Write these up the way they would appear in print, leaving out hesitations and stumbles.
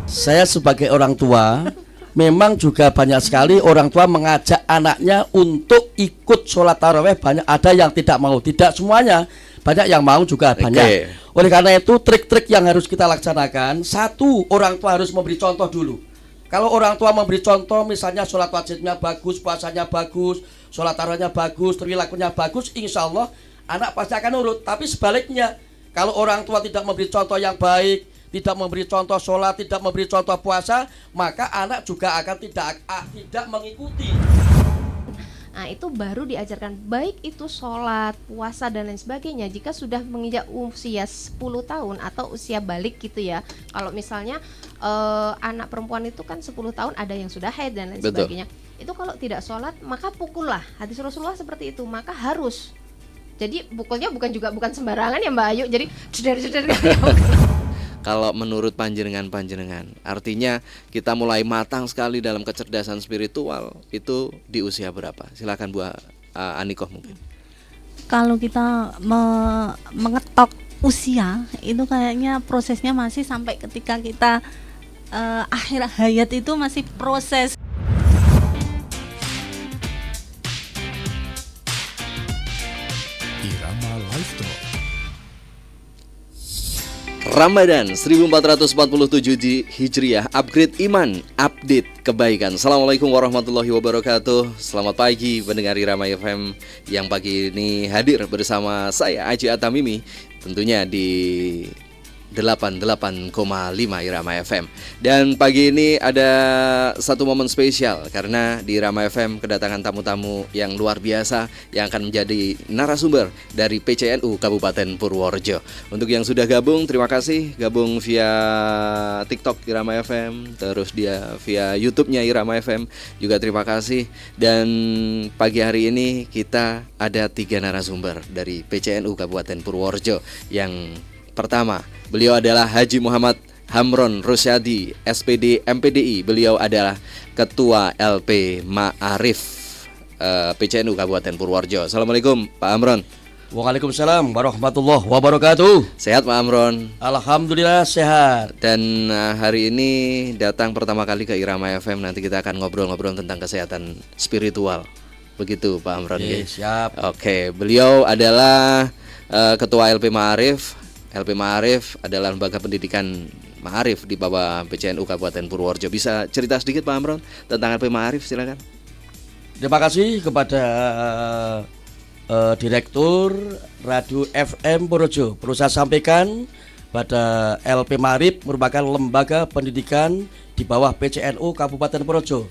Saya sebagai orang tua, memang juga banyak sekali orang tua mengajak anaknya untuk ikut sholat taraweh. Banyak ada yang tidak mau, tidak semuanya. Banyak yang mau juga banyak. Oleh karena itu trik-trik yang harus kita laksanakan. Satu, orang tua harus memberi contoh dulu. Kalau orang tua memberi contoh, misalnya sholat wajibnya bagus, puasanya bagus, sholat tarawehnya bagus, perilakunya bagus, insya Allah anak pasti akan nurut. Tapi sebaliknya, kalau orang tua tidak memberi contoh yang baik, tidak memberi contoh sholat, tidak memberi contoh puasa, maka anak juga akan tidak mengikuti. Nah, itu baru diajarkan, baik itu sholat, puasa dan lain sebagainya. Jika sudah menginjak usia 10 tahun atau usia balik gitu ya. Kalau misalnya anak perempuan itu kan 10 tahun ada yang sudah haid dan lain sebagainya. Itu kalau tidak sholat maka pukullah. Hadis Rasulullah seperti itu, maka harus. Jadi pukulnya bukan sembarangan ya Mbak Ayu. Jadi jeder gitu. Kalau menurut panjenengan, artinya kita mulai matang sekali dalam kecerdasan spiritual itu di usia berapa? Silakan Bu Anikoh mungkin. Kalau kita mengetok usia itu kayaknya prosesnya masih sampai ketika kita akhir hayat itu masih proses. Irama Live Talk. Ramadan 1447 di Hijriah, upgrade iman, update kebaikan. Assalamualaikum warahmatullahi wabarakatuh. Selamat pagi pendengar Irama FM yang pagi ini hadir bersama saya Aji Atamimi, tentunya di 88,5 Irama FM. Dan pagi ini ada satu momen spesial karena di Irama FM kedatangan tamu-tamu yang luar biasa yang akan menjadi narasumber dari PCNU Kabupaten Purworejo. Untuk yang sudah gabung, terima kasih gabung via TikTok Irama FM, terus dia via YouTube-nya Irama FM juga terima kasih. Dan pagi hari ini kita ada 3 narasumber dari PCNU Kabupaten Purworejo. Yang pertama, beliau adalah Haji Muhammad Hamron Rusyadi, SPD MPDI. Beliau adalah Ketua LP Ma'arif PCNU Kabupaten Purworejo. Assalamualaikum Pak Hamron. Waalaikumsalam warahmatullahi wabarakatuh. Sehat Pak Hamron? Alhamdulillah sehat. Dan hari ini datang pertama kali ke Irama FM. Nanti kita akan ngobrol-ngobrol tentang kesehatan spiritual. Begitu Pak Hamron. Siap. Oke, beliau adalah Ketua LP Ma'arif. LP Ma'arif adalah lembaga pendidikan Ma'arif di bawah PCNU Kabupaten Purworejo. Bisa cerita sedikit Pak Amron tentang LP Ma'arif, silakan. Terima kasih kepada Direktur Radio FM Purworejo. Perlu saya sampaikan pada LP Ma'arif merupakan lembaga pendidikan di bawah PCNU Kabupaten Purworejo.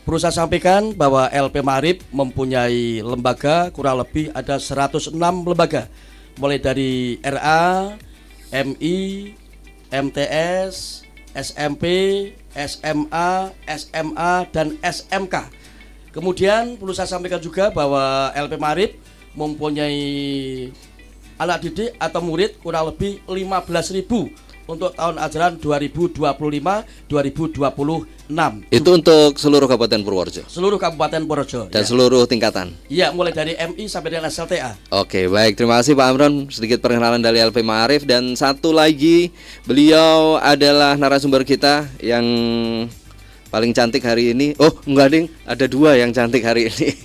Perlu saya sampaikan bahwa LP Ma'arif mempunyai lembaga kurang lebih ada 106 lembaga. Mulai dari RA, MI, MTS, SMP, SMA, SMA, dan SMK. Kemudian perlu saya sampaikan juga bahwa LP Ma'arif mempunyai anak didik atau murid kurang lebih 15.000 untuk tahun ajaran 2025-2026. Itu untuk seluruh Kabupaten Purworejo? Seluruh Kabupaten Purworejo. Dan ya, seluruh tingkatan? Iya, mulai dari MI sampai dengan SLTA. Oke, baik. Terima kasih Pak Amron. Sedikit perkenalan dari LP Ma'arif. Dan satu lagi, beliau adalah narasumber kita yang paling cantik hari ini. Oh, enggak ding, ada 2 yang cantik hari ini.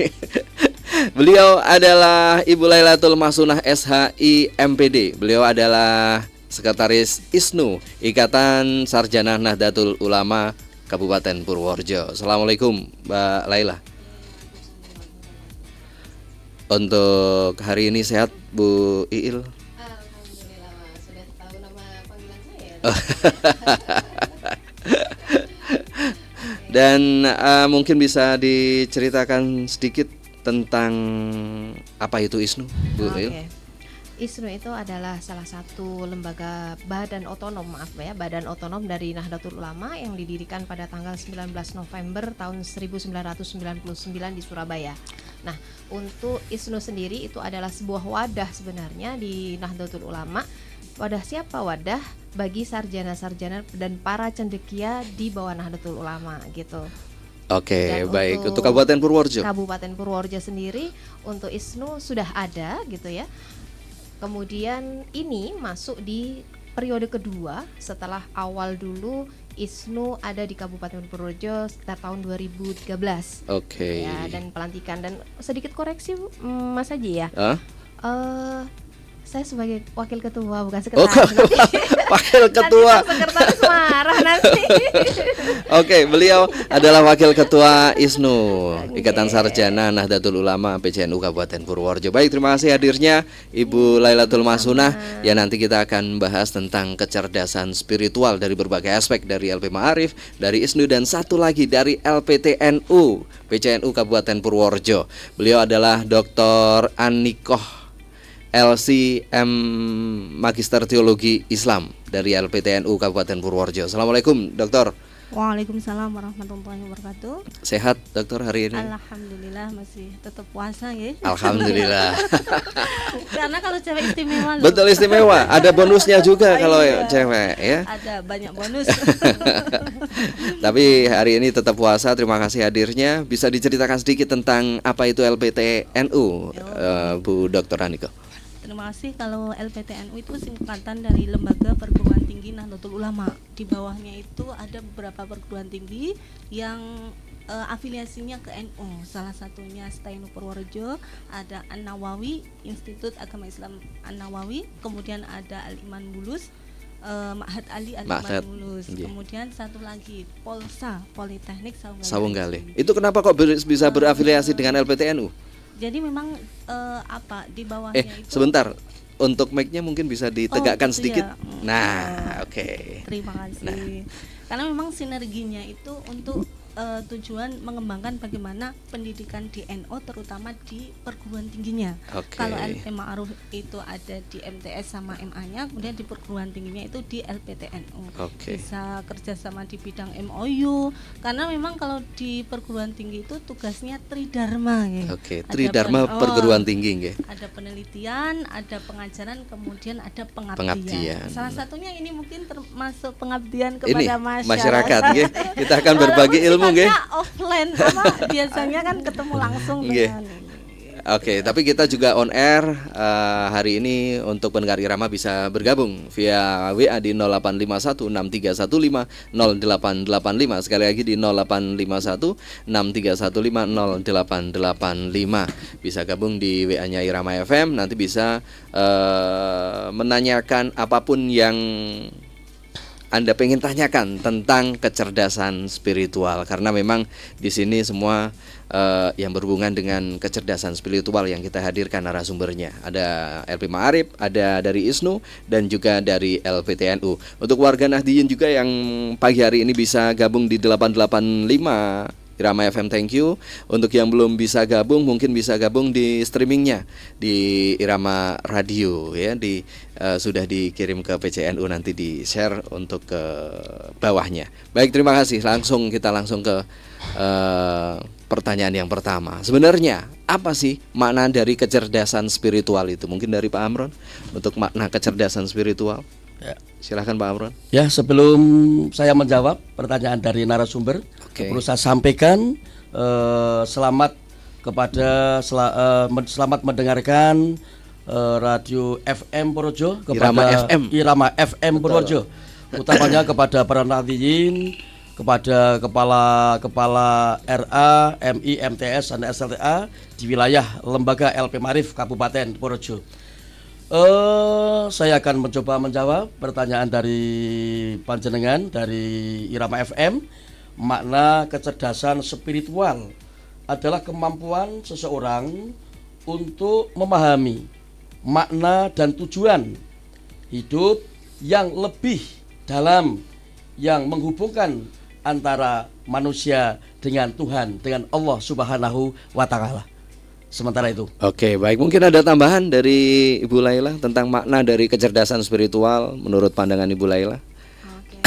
Beliau adalah Ibu Lailatul Mahsunah SHI MPD. Beliau adalah Sekretaris ISNU, Ikatan Sarjana Nahdlatul Ulama Kabupaten Purworejo. Assalamualaikum Mbak Laila. Untuk hari ini sehat Bu Iil? Alhamdulillah, sudah tahu nama panggilan saya. Dan mungkin bisa diceritakan sedikit tentang apa itu ISNU, Bu Iil? ISNU itu adalah salah satu lembaga badan otonom dari Nahdlatul Ulama yang didirikan pada tanggal 19 November tahun 1999 di Surabaya. Nah, untuk ISNU sendiri itu adalah sebuah wadah sebenarnya di Nahdlatul Ulama. Wadah siapa? Wadah bagi sarjana-sarjana dan para cendekia di bawah Nahdlatul Ulama gitu. Oke, baik. Untuk Kabupaten Purworejo. Kabupaten Purworejo sendiri untuk ISNU sudah ada gitu ya. Kemudian ini masuk di periode kedua setelah awal dulu ISNU ada di Kabupaten Purworejo sekitar tahun 2013. Oke. Ya, dan pelantikan dan sedikit koreksi Mas Haji ya. Hah? Saya sebagai wakil ketua bukan Oh, sekretaris. wakil ketua. Nanti sekretaris marah nanti. Oke, beliau adalah wakil ketua ISNU, Ikatan Sarjana Nahdlatul Ulama PCNU Kabupaten Purworejo. Baik, terima kasih hadirnya Ibu Lailatul Masunah. Ya, nanti kita akan bahas tentang kecerdasan spiritual dari berbagai aspek, dari LP Ma'arif, dari ISNU, dan satu lagi dari LPTNU PCNU Kabupaten Purworejo. Beliau adalah Dr. Anikoh LCM Magister Teologi Islam dari LPTNU Kabupaten Purworejo. Assalamualaikum, Dokter. Waalaikumsalam warahmatullahi wabarakatuh. Sehat, Dokter, hari ini? Alhamdulillah masih tetap puasa ya. Alhamdulillah. Karena kalau cewek istimewa loh. Betul, istimewa. Ada bonusnya juga kalau Iya. cewek ya. Ada banyak bonus. Tapi hari ini tetap puasa. Terima kasih hadirnya. Bisa diceritakan sedikit tentang apa itu LPTNU, Bu Dokter Aniko? Terima kasih. Kalau LPTNU itu singkatan dari Lembaga Perguruan Tinggi Nahdlatul Ulama. Di bawahnya itu ada beberapa perguruan tinggi yang afiliasinya ke NU. Salah satunya STAINU Purworejo, ada An-Nawawi, Institut Agama Islam An-Nawawi, kemudian ada Al-Iman Bulus, Ma'had Ali Al-Iman Bulus. Yeah. Kemudian satu lagi Polsa, Politeknik Sawunggale. Itu kenapa kok bisa berafiliasi dengan LPTNU? Jadi memang di bawahnya itu. Sebentar. Untuk mic-nya mungkin bisa ditegakkan gitu sedikit. ya. Nah, oke. Terima kasih. Nah. Karena memang sinerginya itu untuk tujuan mengembangkan bagaimana pendidikan di NU terutama di perguruan tingginya. Oke. Kalau LP Ma'aruf itu ada di MTS sama MA-nya, kemudian di perguruan tingginya itu di LPTNU. Oke. Bisa kerjasama di bidang MOU. Karena memang kalau di perguruan tinggi itu tugasnya tridharma ya. Oke, Ada Tridharma perguruan tinggi nggih. Ada penelitian, ada pengajaran, kemudian ada pengabdian. Pengabdian. Salah satunya ini mungkin termasuk pengabdian Ini kepada masyarakat nggih. Kita akan berbagi Walaupun ilmu nggih. sifatnya offline biasanya kan ketemu langsung Nggih. dengan ini. Oke, tapi kita juga on air hari ini. Untuk pendengar Irama bisa bergabung via WA di 085163150885. Sekali lagi di 085163150885. Bisa gabung di WA-nya Irama FM. Nanti bisa menanyakan apapun yang Anda pengen tanyakan tentang kecerdasan spiritual, karena memang di sini semua yang berhubungan dengan kecerdasan spiritual yang kita hadirkan narasumbernya. Ada LP Ma'arif, ada dari ISNU, dan juga dari LPTNU. Untuk warga Nahdliyin juga yang pagi hari ini bisa gabung di 885 Irama FM, thank you. Untuk yang belum bisa gabung, mungkin bisa gabung di streamingnya di Irama Radio ya, sudah dikirim ke PCNU, nanti di share untuk ke bawahnya. Baik, terima kasih. Kita langsung ke pertanyaan yang pertama. Sebenarnya apa sih makna dari kecerdasan spiritual itu? Mungkin dari Pak Amron untuk makna kecerdasan spiritual. Ya. Silakan Pak Amron. Ya, sebelum saya menjawab pertanyaan dari narasumber, perlu saya sampaikan selamat mendengarkan radio FM Purworejo, kepada Irama FM Purworejo, utamanya kepada para Nahdliyin, kepada kepala RA, MI, MTS, dan SLTA di wilayah Lembaga LP Ma'arif Kabupaten Purworejo. Saya akan mencoba menjawab pertanyaan dari panjenengan dari Irama FM. Makna kecerdasan spiritual adalah kemampuan seseorang untuk memahami makna dan tujuan hidup yang lebih dalam, yang menghubungkan antara manusia dengan Tuhan, dengan Allah Subhanahu wa Ta'ala. Sementara itu. Oke, baik. Mungkin ada tambahan dari Ibu Laila tentang makna dari kecerdasan spiritual menurut pandangan Ibu Laila? Oke.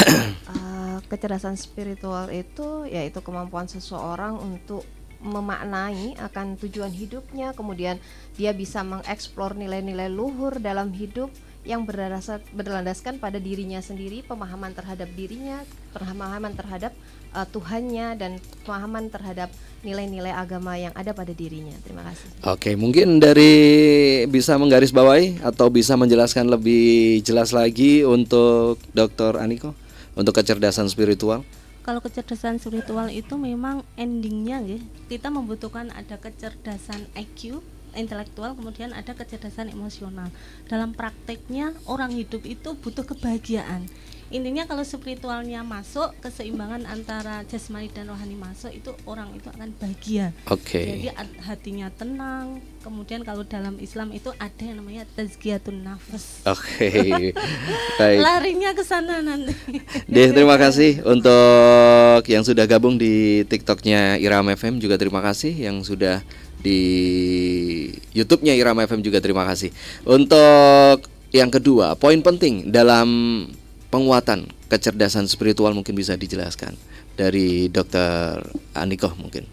Kecerdasan spiritual itu yaitu kemampuan seseorang untuk memaknai akan tujuan hidupnya, kemudian dia bisa mengeksplor nilai-nilai luhur dalam hidup yang berlandaskan pada dirinya sendiri, pemahaman terhadap dirinya, pemahaman terhadap Tuhannya, dan pemahaman terhadap nilai-nilai agama yang ada pada dirinya. Terima kasih. Oke, mungkin dari bisa menggarisbawahi atau bisa menjelaskan lebih jelas lagi untuk Dr. Aniko untuk kecerdasan spiritual. Kalau kecerdasan spiritual itu memang endingnya ya, kita membutuhkan ada kecerdasan IQ intelektual, kemudian ada kecerdasan emosional. Dalam prakteknya orang hidup itu butuh kebahagiaan. Intinya kalau spiritualnya masuk, keseimbangan antara jasmani dan rohani masuk, itu orang itu akan bahagia. Jadi hatinya tenang. Kemudian kalau dalam Islam itu ada yang namanya tazkiyatun nafas. Baik. Larinya ke sana nanti. Terima kasih untuk yang sudah gabung di TikToknya Irama FM, juga terima kasih yang sudah di YouTube-nya Irama FM, juga terima kasih. Untuk yang kedua, poin penting dalam penguatan kecerdasan spiritual mungkin bisa dijelaskan dari Dr. Aniko mungkin.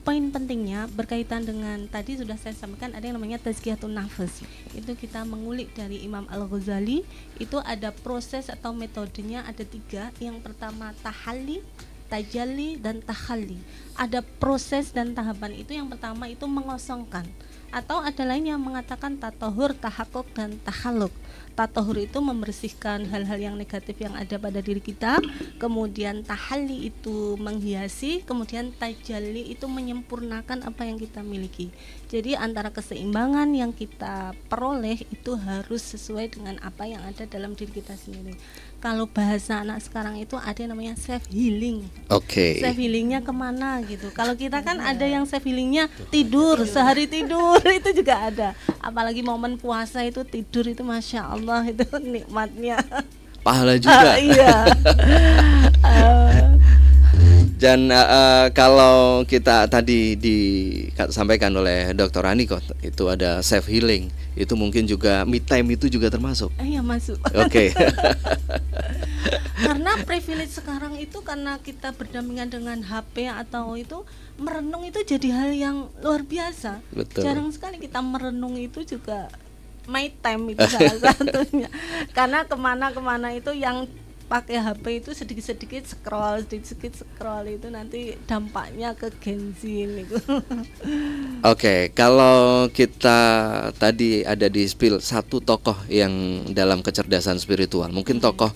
Poin pentingnya berkaitan dengan tadi sudah saya sampaikan, ada yang namanya tazkiyatun nafas. Itu kita mengulik dari Imam Al-Ghazali. Itu ada proses atau metodenya ada 3. Yang pertama tahalli, tajalli, dan tahalli. Ada proses dan tahapan itu. Yang pertama itu mengosongkan, atau ada lain yang mengatakan tatahur, tahakkuk, dan tahalluk. Tatahur itu membersihkan hal-hal yang negatif yang ada pada diri kita, kemudian tahalli itu menghiasi, kemudian tajalli itu menyempurnakan apa yang kita miliki. Jadi antara keseimbangan yang kita peroleh itu harus sesuai dengan apa yang ada dalam diri kita sendiri. Kalau bahasa anak sekarang itu ada yang namanya self healing. Self healingnya kemana gitu. Kalau kita kan ada yang self healingnya tidur, sehari tidur itu juga ada. Apalagi momen puasa itu tidur itu masya Allah itu nikmatnya. Pahala juga. Iya. Dan kalau kita tadi disampaikan oleh Dr. Aniko itu ada self healing, itu mungkin juga me time itu juga termasuk. Iya masuk. Oke. Karena privilege sekarang itu karena kita berdampingan dengan HP atau itu, merenung itu jadi hal yang luar biasa. Betul. Jarang sekali kita merenung, itu juga my time itu salah satunya. Karena kemana-kemana itu yang pakai HP itu sedikit-sedikit scroll itu nanti dampaknya ke Gen Z itu. Oke, kalau kita tadi ada di spill satu tokoh yang dalam kecerdasan spiritual, mungkin tokoh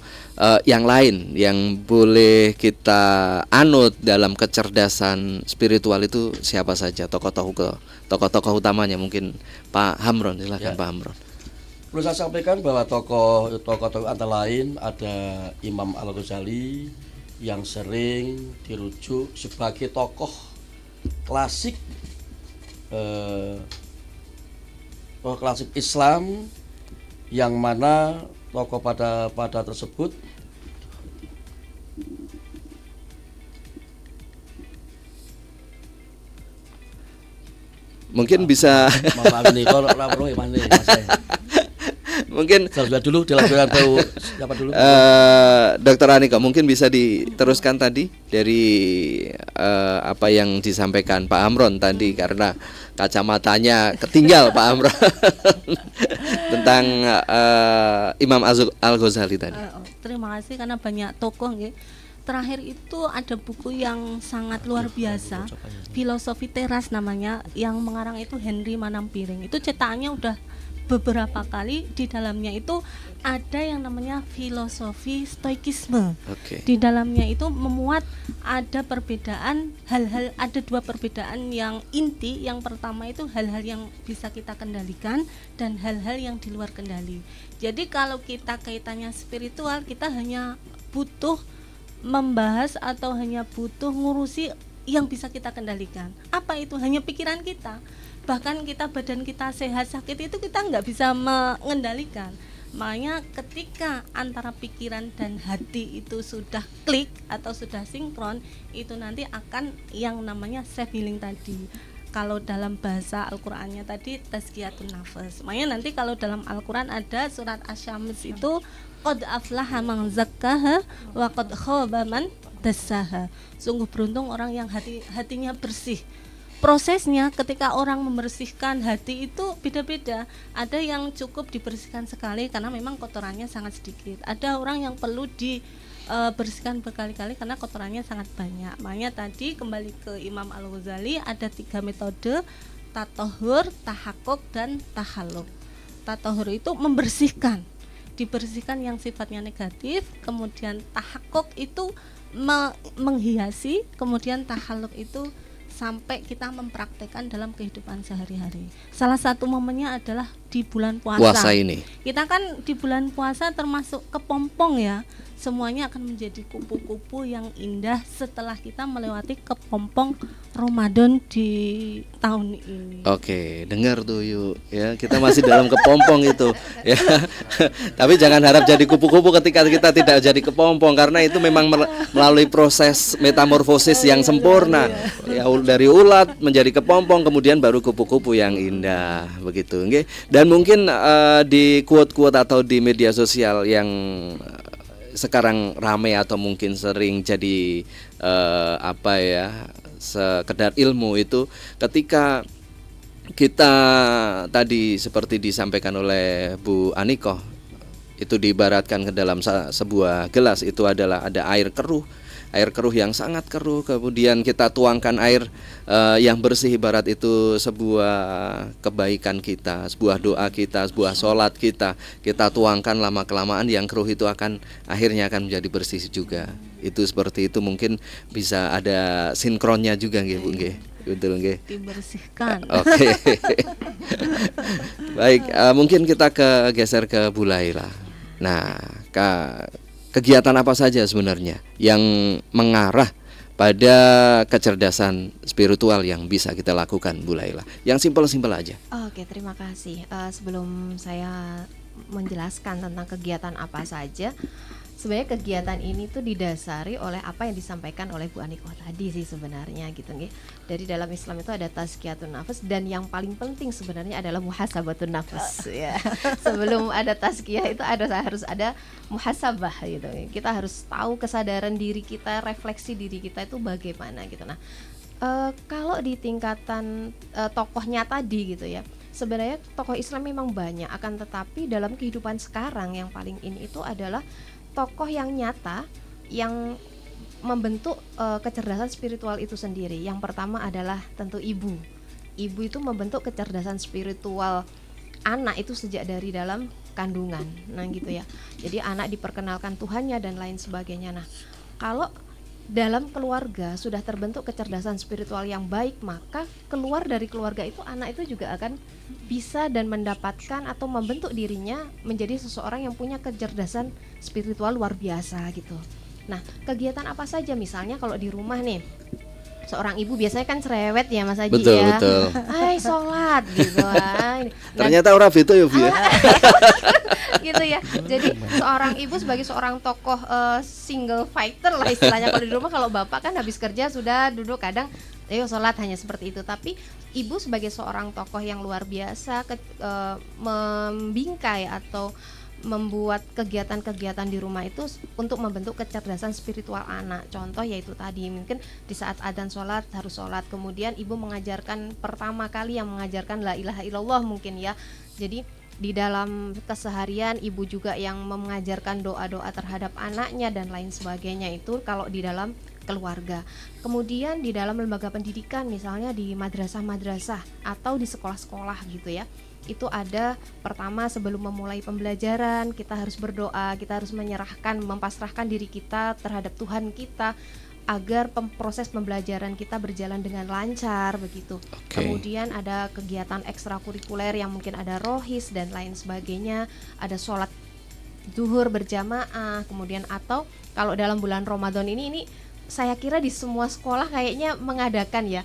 yang lain yang boleh kita anut dalam kecerdasan spiritual itu siapa saja tokoh-tokoh utamanya, mungkin Pak Hamron, silakan Pak Hamron. Perlu saya sampaikan bahwa tokoh-tokoh antara lain ada Imam Al-Ghazali yang sering dirujuk sebagai tokoh klasik Islam, yang mana tokoh pada tersebut mungkin bisa mungkin sudah dulu dilakukan tahu siapa dulu. Dr. Aniko mungkin bisa diteruskan tadi dari apa yang disampaikan Pak Amron tadi, karena kacamatanya ketinggal Pak Amron tentang Imam Al-Ghazali tadi. Terima kasih karena banyak tokoh ya. Terakhir itu ada buku yang sangat luar biasa, Filosofi Teras namanya, yang mengarang itu Henry Manampiring. Itu cetakannya udah beberapa kali. Di dalamnya itu ada yang namanya filosofi stoikisme. Di dalamnya itu memuat ada perbedaan hal-hal, ada 2 perbedaan yang inti. Yang pertama itu hal-hal yang bisa kita kendalikan dan hal-hal yang di luar kendali. Jadi kalau kita kaitannya spiritual, kita hanya butuh membahas atau hanya butuh ngurusi yang bisa kita kendalikan. Apa itu? Hanya pikiran kita. Bahkan kita badan kita sehat sakit itu kita nggak bisa mengendalikan. Makanya ketika antara pikiran dan hati itu sudah klik atau sudah sinkron, itu nanti akan yang namanya self healing tadi. Kalau dalam bahasa Al-Qur'annya tadi tazkiyatun nafas. Makanya nanti kalau dalam Al-Qur'an ada surat Asy-Syams itu qad aflaha man zakkaha wa qad khaba man dassaha. Sungguh beruntung orang yang hatinya bersih. prosesnya ketika orang membersihkan hati itu beda-beda. Ada yang cukup dibersihkan sekali karena memang kotorannya sangat sedikit. Ada orang yang perlu bersihkan berkali-kali karena kotorannya sangat banyak. Makanya tadi kembali ke Imam Al-Ghazali, ada 3 metode: tatohur, tahakuk, dan tahaluk. Tatohur itu membersihkan, dibersihkan yang sifatnya negatif. Kemudian tahakuk itu menghiasi. Kemudian tahaluk itu sampai kita mempraktekkan dalam kehidupan sehari-hari. Salah satu momennya adalah di bulan puasa. Puasa ini. Kita kan di bulan puasa termasuk kepompong ya. Semuanya akan menjadi kupu-kupu yang indah setelah kita melewati kepompong Ramadan di tahun ini. Oke, dengar tuh yuk ya, kita masih dalam kepompong itu ya. Tapi jangan harap jadi kupu-kupu ketika kita tidak jadi kepompong, karena itu memang melalui proses metamorfosis yang sempurna. Ya, dari ulat menjadi kepompong, kemudian baru kupu-kupu yang indah begitu, nggih. Dan mungkin di quote-quote atau di media sosial yang sekarang ramai atau mungkin sering jadi sekedar ilmu itu, ketika kita tadi seperti disampaikan oleh Bu Aniko, itu diibaratkan ke dalam sebuah gelas itu adalah ada air keruh yang sangat keruh, kemudian kita tuangkan air yang bersih, ibarat itu sebuah kebaikan kita, sebuah doa kita, sebuah sholat kita tuangkan, lama kelamaan yang keruh itu akhirnya akan menjadi bersih juga. Itu seperti itu, mungkin bisa ada sinkronnya juga nggih Bu nggih. Betul nggih. Dibersihkan. Oke. Baik, mungkin kita geser ke Bu Laila. Nah, kegiatan apa saja sebenarnya yang mengarah pada kecerdasan spiritual yang bisa kita lakukan, Bu Laila? Yang simpel-simpel aja. Oke, terima kasih. Sebelum saya menjelaskan tentang kegiatan apa saja, sebenarnya kegiatan ini tuh didasari oleh apa yang disampaikan oleh Bu Aniko tadi sih sebenarnya gitu nggih. Dari dalam Islam itu ada tazkiyatun nafas, dan yang paling penting sebenarnya adalah muhasabatun nafas ya. Sebelum ada tazkiyah itu harus ada muhasabah gitu. Kita harus tahu kesadaran diri kita, refleksi diri kita itu bagaimana gitu. Nah, kalau di tingkatan tokohnya tadi gitu ya, sebenarnya tokoh Islam memang banyak, akan tetapi dalam kehidupan sekarang yang paling ini itu adalah tokoh yang nyata yang membentuk kecerdasan spiritual itu sendiri. Yang pertama adalah tentu ibu. Ibu itu membentuk kecerdasan spiritual anak itu sejak dari dalam kandungan. Nah gitu ya. Jadi anak diperkenalkan Tuhannya dan lain sebagainya. Nah, kalau dalam keluarga sudah terbentuk kecerdasan spiritual yang baik, maka keluar dari keluarga itu anak itu juga akan bisa dan mendapatkan atau membentuk dirinya menjadi seseorang yang punya kecerdasan spiritual luar biasa gitu. Nah, kegiatan apa saja, misalnya kalau di rumah nih, seorang ibu biasanya kan cerewet ya Mas Haji, betul, ya. Betul. Hai sholat gitu kan. Ternyata orang itu ya Bu ya. Gitu ya. Jadi seorang ibu sebagai seorang tokoh single fighter lah istilahnya. Kalau di rumah, kalau bapak kan habis kerja sudah duduk, kadang ayo sholat, hanya seperti itu. Tapi ibu sebagai seorang tokoh yang luar biasa membingkai atau membuat kegiatan-kegiatan di rumah itu untuk membentuk kecerdasan spiritual anak. Contoh yaitu tadi mungkin di saat adzan sholat harus sholat, kemudian ibu mengajarkan, pertama kali yang mengajarkan la ilaha illallah mungkin ya. Jadi di dalam keseharian ibu juga yang mengajarkan doa-doa terhadap anaknya dan lain sebagainya, itu kalau di dalam keluarga. Kemudian di dalam lembaga pendidikan, misalnya di madrasah-madrasah atau di sekolah-sekolah gitu ya, itu ada pertama sebelum memulai pembelajaran kita harus berdoa, kita harus menyerahkan, mempasrahkan diri kita terhadap Tuhan kita agar proses pembelajaran kita berjalan dengan lancar begitu. Kemudian ada kegiatan ekstrakurikuler yang mungkin ada rohis dan lain sebagainya, ada sholat zuhur berjamaah, kemudian atau kalau dalam bulan Ramadan ini saya kira di semua sekolah kayaknya mengadakan ya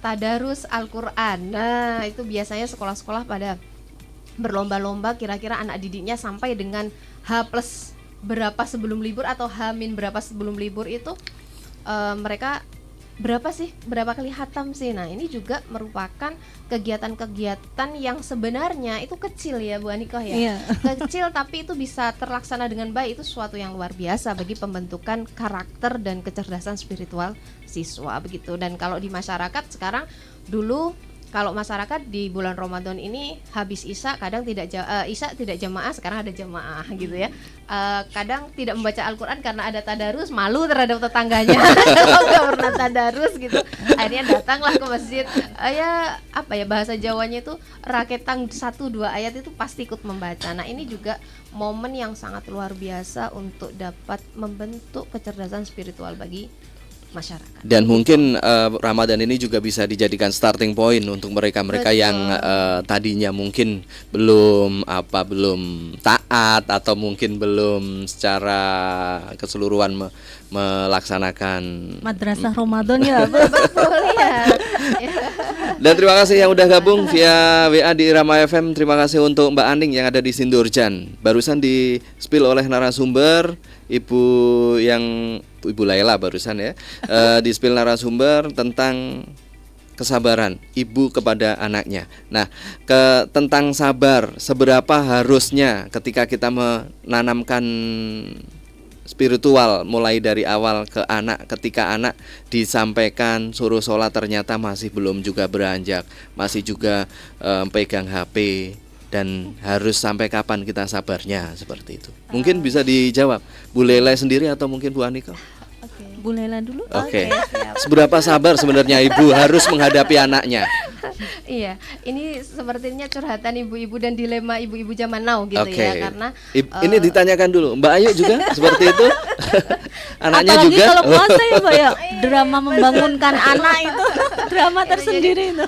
tadarus Al-Quran. Nah itu biasanya sekolah-sekolah pada berlomba-lomba kira-kira anak didiknya sampai dengan H plus berapa sebelum libur atau H min berapa sebelum libur itu mereka berapa kali hatam sih. Nah, ini juga merupakan kegiatan-kegiatan yang sebenarnya itu kecil ya Bu Anikoh ya. Iya. Kecil tapi itu bisa terlaksana dengan baik, itu suatu yang luar biasa bagi pembentukan karakter dan kecerdasan spiritual siswa begitu. Dan kalau di masyarakat sekarang, dulu kalau masyarakat di bulan Ramadan ini habis Isya kadang Isya tidak jamaah, sekarang ada jamaah gitu ya. Kadang tidak membaca Al-Quran karena ada tadarus, malu terhadap tetangganya kalau nggak pernah tadarus gitu. Akhirnya datanglah ke masjid. Bahasa Jawanya itu raketang 1-2 ayat itu pasti ikut membaca. Nah, ini juga momen yang sangat luar biasa untuk dapat membentuk kecerdasan spiritual bagi masyarakat. Dan mungkin Ramadan ini juga bisa dijadikan starting point untuk mereka-mereka Betul. yang tadinya mungkin belum taat atau mungkin belum secara keseluruhan melaksanakan. Madrasah Ramadan ya. Betul ya. Dan terima kasih yang udah gabung via WA di Rama FM. Terima kasih untuk Mbak Aning yang ada di Sindurjan. Barusan di spill oleh narasumber Ibu Laila barusan ya, di spill narasumber tentang kesabaran ibu kepada anaknya. Nah, tentang sabar, seberapa harusnya ketika kita menanamkan spiritual mulai dari awal ke anak, ketika anak disampaikan suruh sholat ternyata masih belum juga beranjak, masih juga pegang HP, dan harus sampai kapan kita sabarnya, seperti itu. Mungkin bisa dijawab Bu Lela sendiri atau mungkin Bu Aniko. Bu Lela dulu. Oke. Seberapa sabar sebenarnya ibu harus menghadapi anaknya? Iya, ini sepertinya curhatan ibu-ibu dan dilema ibu-ibu zaman now gitu Oke. ya, karena Ini ditanyakan dulu, Mbak Ayu juga seperti itu? Anaknya Apalagi juga? kalau puasa ya Mbak ya, drama membangunkan anak itu drama Jadi, tersendiri itu.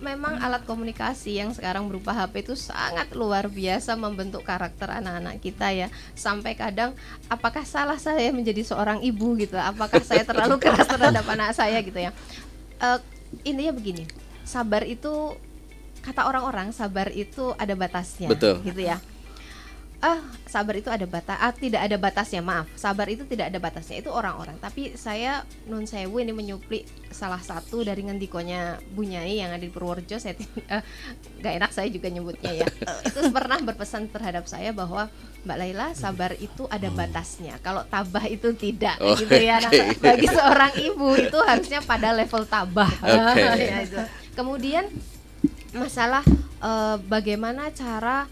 memang alat komunikasi yang sekarang berupa HP itu sangat luar biasa membentuk karakter anak-anak kita ya. Sampai kadang apakah salah saya menjadi seorang ibu gitu? Apakah saya terlalu keras terhadap anak saya gitu ya? Intinya begini, sabar itu, kata orang-orang sabar itu ada batasnya. Betul. Gitu ya. Sabar itu ada tidak ada batasnya, maaf. Sabar itu tidak ada batasnya, itu orang-orang. Tapi saya nun sewu ini menyuplik salah satu dari ngendikonya Bu Nyai yang ada di Purworejo. Saya gak enak saya juga nyebutnya ya. Itu pernah berpesan terhadap saya bahwa Mbak Laila, sabar itu ada batasnya. Kalau tabah itu tidak, gitu ya. Nah, bagi seorang ibu itu harusnya pada level tabah. Ya, itu. Kemudian masalah bagaimana cara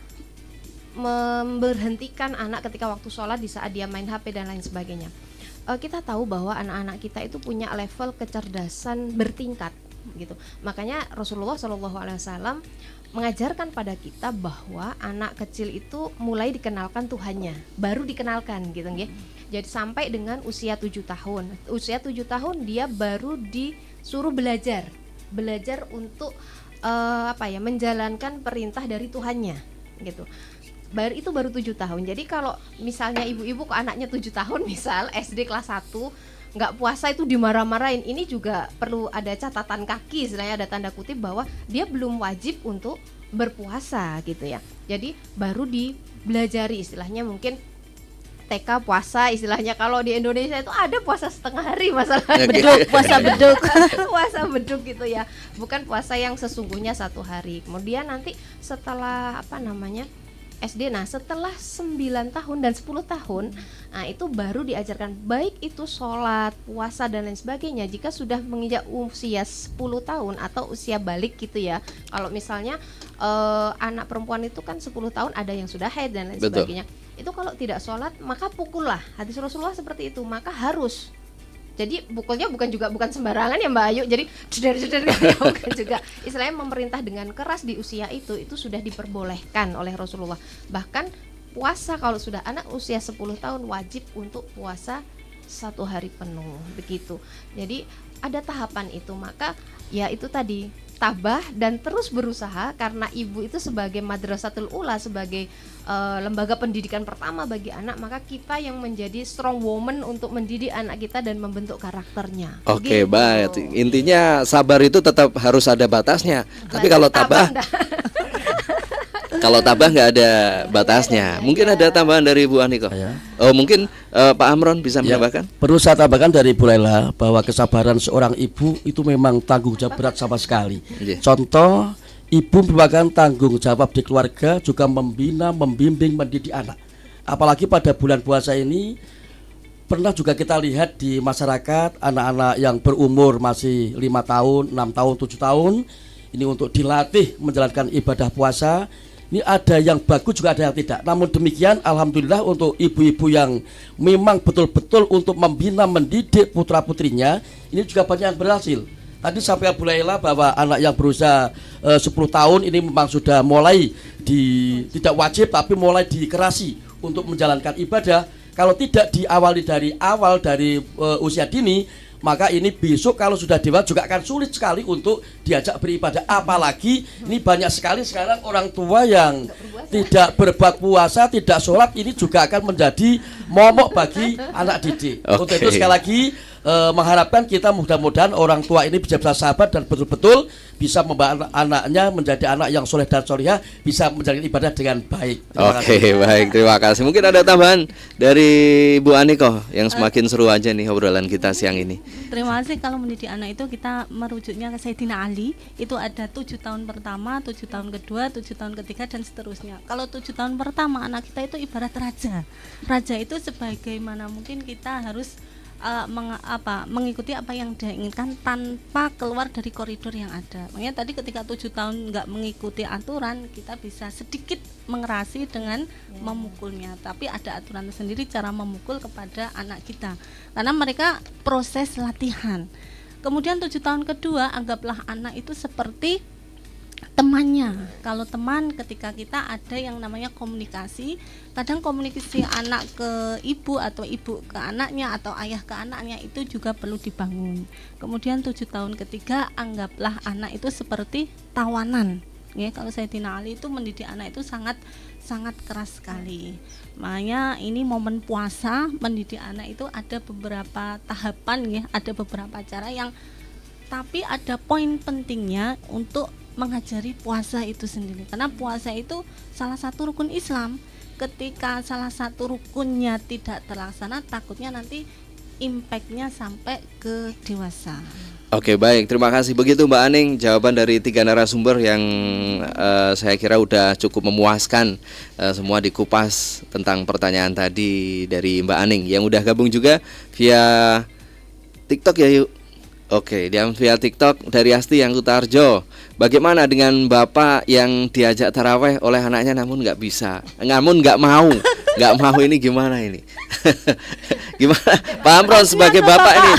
memberhentikan anak ketika waktu sholat di saat dia main HP dan lain sebagainya. Kita tahu bahwa anak-anak kita itu punya level kecerdasan bertingkat gitu. Makanya Rasulullah SAW mengajarkan pada kita bahwa anak kecil itu mulai dikenalkan Tuhannya, baru dikenalkan gitu nggih. Jadi sampai dengan usia 7 tahun. Usia 7 tahun dia baru disuruh belajar untuk menjalankan perintah dari Tuhannya gitu. Baru 7 tahun. Jadi kalau misalnya ibu-ibu kok anaknya 7 tahun misal SD kelas 1 nggak puasa itu dimarah-marahin, ini juga perlu ada catatan kaki, istilahnya ada tanda kutip bahwa dia belum wajib untuk berpuasa gitu ya. Jadi baru dibelajari, istilahnya mungkin TK puasa, istilahnya kalau di Indonesia itu ada puasa setengah hari masalahnya. Puasa beduk. Puasa beduk gitu ya. Bukan puasa yang sesungguhnya 1 hari. Kemudian nanti setelah SD, nah setelah 9 tahun dan 10 tahun, nah itu baru diajarkan baik itu sholat, puasa dan lain sebagainya. Jika sudah menginjak usia 10 tahun atau usia balik gitu ya. Kalau misalnya anak perempuan itu kan 10 tahun ada yang sudah haid dan lain sebagainya. Itu kalau tidak sholat maka pukullah. Hadis Rasulullah seperti itu, maka harus. Jadi pukulnya bukan sembarangan ya Mbak Ayu. Jadi jeder bukan juga. Istilahnya memerintah dengan keras di usia itu sudah diperbolehkan oleh Rasulullah. Bahkan puasa kalau sudah anak usia 10 tahun wajib untuk puasa 1 hari penuh begitu. Jadi ada tahapan itu, maka ya itu tadi tabah dan terus berusaha, karena ibu itu sebagai madrasatul ula, sebagai lembaga pendidikan pertama bagi anak, maka kita yang menjadi strong woman untuk mendidik anak kita dan membentuk karakternya. Oke, Gitu. baik. Intinya sabar itu tetap harus ada batasnya. Tapi kalau tabah Kalau tabah nggak ada batasnya. Mungkin ada tambahan dari Bu Aniko. Ya. Oh mungkin Pak Amron bisa Ya, menambahkan. perlu saya tambahkan dari Bu Laila bahwa kesabaran seorang ibu itu memang tanggung jawab berat sama sekali. Iya. Contoh, ibu merupakan tanggung jawab di keluarga, juga membina, membimbing, mendidik anak. Apalagi pada bulan puasa ini, pernah juga kita lihat di masyarakat anak-anak yang berumur masih 5 tahun, 6 tahun, 7 tahun, ini untuk dilatih menjalankan ibadah puasa. Ini ada yang bagus juga ada yang tidak. Namun demikian alhamdulillah untuk ibu-ibu yang memang betul-betul untuk membina mendidik putra-putrinya, ini juga banyak yang berhasil. Tadi sampai Bu Laila bahwa anak yang berusia 10 tahun ini memang sudah mulai tidak wajib tapi mulai dikerasi untuk menjalankan ibadah. Kalau tidak diawali dari awal dari usia dini, maka ini besok kalau sudah dewasa juga akan sulit sekali untuk diajak beribadah. Apalagi ini banyak sekali sekarang orang tua yang tidak berbuat puasa, tidak sholat, ini juga akan menjadi momok bagi anak didik. Untuk itu sekali lagi mengharapkan kita mudah-mudahan orang tua ini bisa sabar dan betul-betul bisa membawa anaknya menjadi anak yang soleh dan solihah, bisa menjalankan ibadah dengan baik. Oke, baik, terima kasih. Mungkin ada tambahan dari Bu Aniko yang semakin seru aja nih obrolan kita siang ini. Terima kasih. Kalau mendidik anak itu kita merujuknya ke Sayyidina Ali. Itu ada 7 tahun pertama, 7 tahun kedua, 7 tahun ketiga dan seterusnya. Kalau 7 tahun pertama anak kita itu ibarat raja. Raja itu sebagaimana mungkin kita harus mengikuti apa yang dia inginkan tanpa keluar dari koridor yang ada. Makanya tadi ketika 7 tahun nggak mengikuti aturan, kita bisa sedikit mengerasi dengan memukulnya. Tapi ada aturan sendiri cara memukul kepada anak kita. Karena mereka proses latihan. Kemudian 7 tahun kedua, anggaplah anak itu seperti temannya. Kalau teman, ketika kita ada yang namanya komunikasi, kadang komunikasi anak ke ibu atau ibu ke anaknya atau ayah ke anaknya itu juga perlu dibangun. Kemudian 7 tahun ketiga, anggaplah anak itu seperti tawanan. Ya, kalau Sayyidina Ali itu mendidik anak itu sangat keras sekali. Makanya ini momen puasa mendidik anak itu ada beberapa tahapan ya, ada beberapa cara yang tapi ada poin pentingnya untuk mengajari puasa itu sendiri. Karena puasa itu salah satu rukun Islam. Ketika salah satu rukunnya tidak terlaksana, takutnya nanti impactnya sampai ke dewasa. Oke, baik, terima kasih. Begitu Mbak Aning, jawaban dari 3 narasumber yang saya kira udah cukup memuaskan. Semua dikupas tentang pertanyaan tadi dari Mbak Aning yang udah gabung juga via TikTok ya yuk. Oke, dia via TikTok dari Asti yang Kutarjo. Bagaimana dengan bapak yang diajak taraweh oleh anaknya namun nggak bisa, namun nggak mau ini gimana ini? Gimana Pak Amron sebagai bapak ini,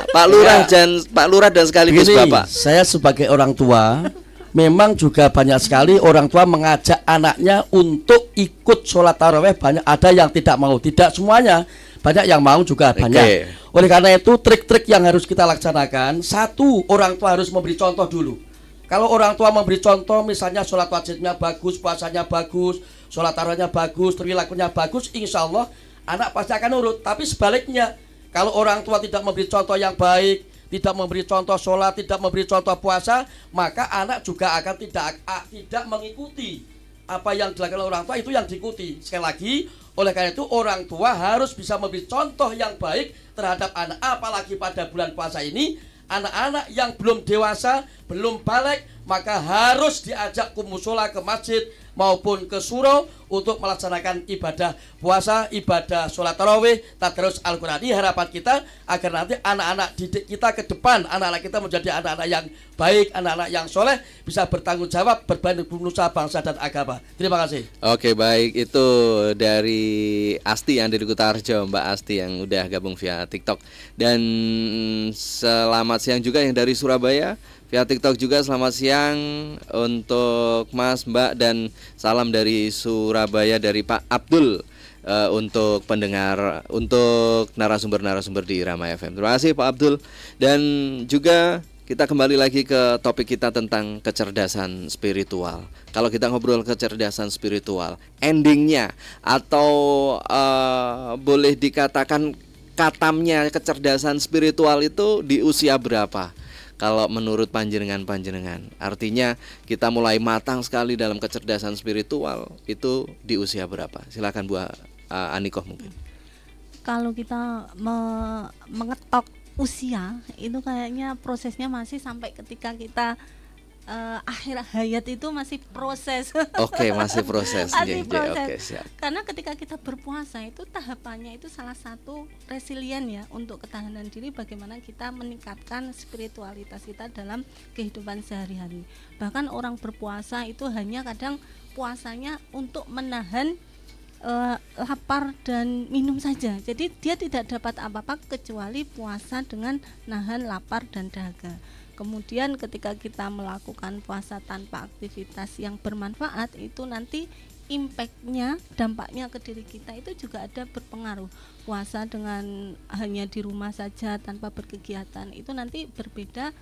Pak Lurah dan sekaligus Begini, bapak. saya sebagai orang tua memang juga banyak sekali orang tua mengajak anaknya untuk ikut sholat taraweh. Banyak ada yang tidak mau, tidak semuanya. Banyak yang mau juga banyak. Oleh karena itu trik-trik yang harus kita laksanakan, satu, orang tua harus memberi contoh dulu. Kalau orang tua memberi contoh, misalnya sholat wajibnya bagus, puasanya bagus, sholat tarawihnya bagus, perilakunya bagus, insya Allah anak pasti akan nurut. Tapi sebaliknya, kalau orang tua tidak memberi contoh yang baik, tidak memberi contoh sholat, tidak memberi contoh puasa, maka anak juga akan tidak mengikuti apa yang dilakukan orang tua, itu yang diikuti. Sekali lagi, oleh karena itu orang tua harus bisa memberi contoh yang baik terhadap anak. Apalagi pada bulan puasa ini, anak-anak yang belum dewasa, belum balik, maka harus diajak ke musola, ke masjid maupun ke surau untuk melaksanakan ibadah puasa, ibadah sholat tarawih, tadarus Al-Quran. Ini harapan kita agar nanti anak-anak didik kita ke depan, anak-anak kita menjadi anak-anak yang baik, anak-anak yang soleh, bisa bertanggung jawab berbanding nusa bangsa dan agama. Terima kasih. Oke, baik, itu dari Asti yang dari Kutarjo, Mbak Asti yang udah gabung via TikTok. Dan selamat siang juga yang dari Surabaya via TikTok juga. Selamat siang untuk Mas, Mbak, dan salam dari Surabaya dari Pak Abdul untuk pendengar, untuk narasumber-narasumber di Rama FM. Terima kasih Pak Abdul. Dan juga kita kembali lagi ke topik kita tentang kecerdasan spiritual. Kalau kita ngobrol kecerdasan spiritual, endingnya atau boleh dikatakan katamnya kecerdasan spiritual itu di usia berapa? kalau menurut panjenengan, artinya kita mulai matang sekali dalam kecerdasan spiritual itu di usia berapa? Silakan Bu Anikoh mungkin. Kalau kita mengetok usia itu kayaknya prosesnya masih sampai ketika kita akhir hayat itu masih proses. Oke, masih proses. Masih proses. Oke, siap. Karena ketika kita berpuasa itu tahapannya itu salah satu resilient ya untuk ketahanan diri, bagaimana kita meningkatkan spiritualitas kita dalam kehidupan sehari-hari. Bahkan orang berpuasa itu hanya kadang puasanya untuk menahan lapar dan minum saja. Jadi dia tidak dapat apa-apa kecuali puasa dengan nahan lapar dan dahaga. Kemudian ketika kita melakukan puasa tanpa aktivitas yang bermanfaat, itu nanti impactnya, dampaknya ke diri kita itu juga ada berpengaruh. Puasa dengan hanya di rumah saja tanpa berkegiatan itu nanti berbeda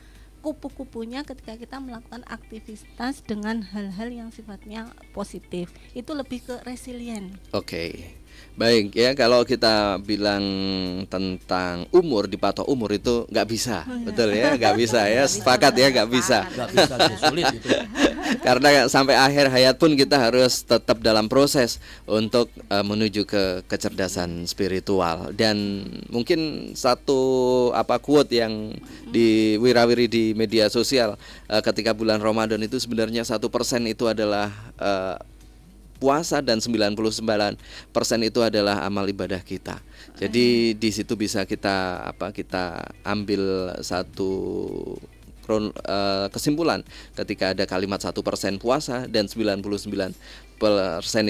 kupu-kupunya ketika kita melakukan aktivitas dengan hal-hal yang sifatnya positif. Itu lebih ke resilient. Oke. Baik ya, kalau kita bilang tentang umur, dipatok umur itu nggak bisa, betul ya, nggak bisa ya, sepakat ya, nggak bisa. Nggak bisa, sulit itu. Karena sampai akhir hayat pun kita harus tetap dalam proses untuk menuju ke kecerdasan spiritual. Dan mungkin satu quote yang diwirawiri di media sosial ketika bulan Ramadan itu sebenarnya 1% itu adalah puasa dan 99% itu adalah amal ibadah kita. Jadi di situ bisa kita ambil satu kesimpulan ketika ada kalimat 1% puasa dan 99%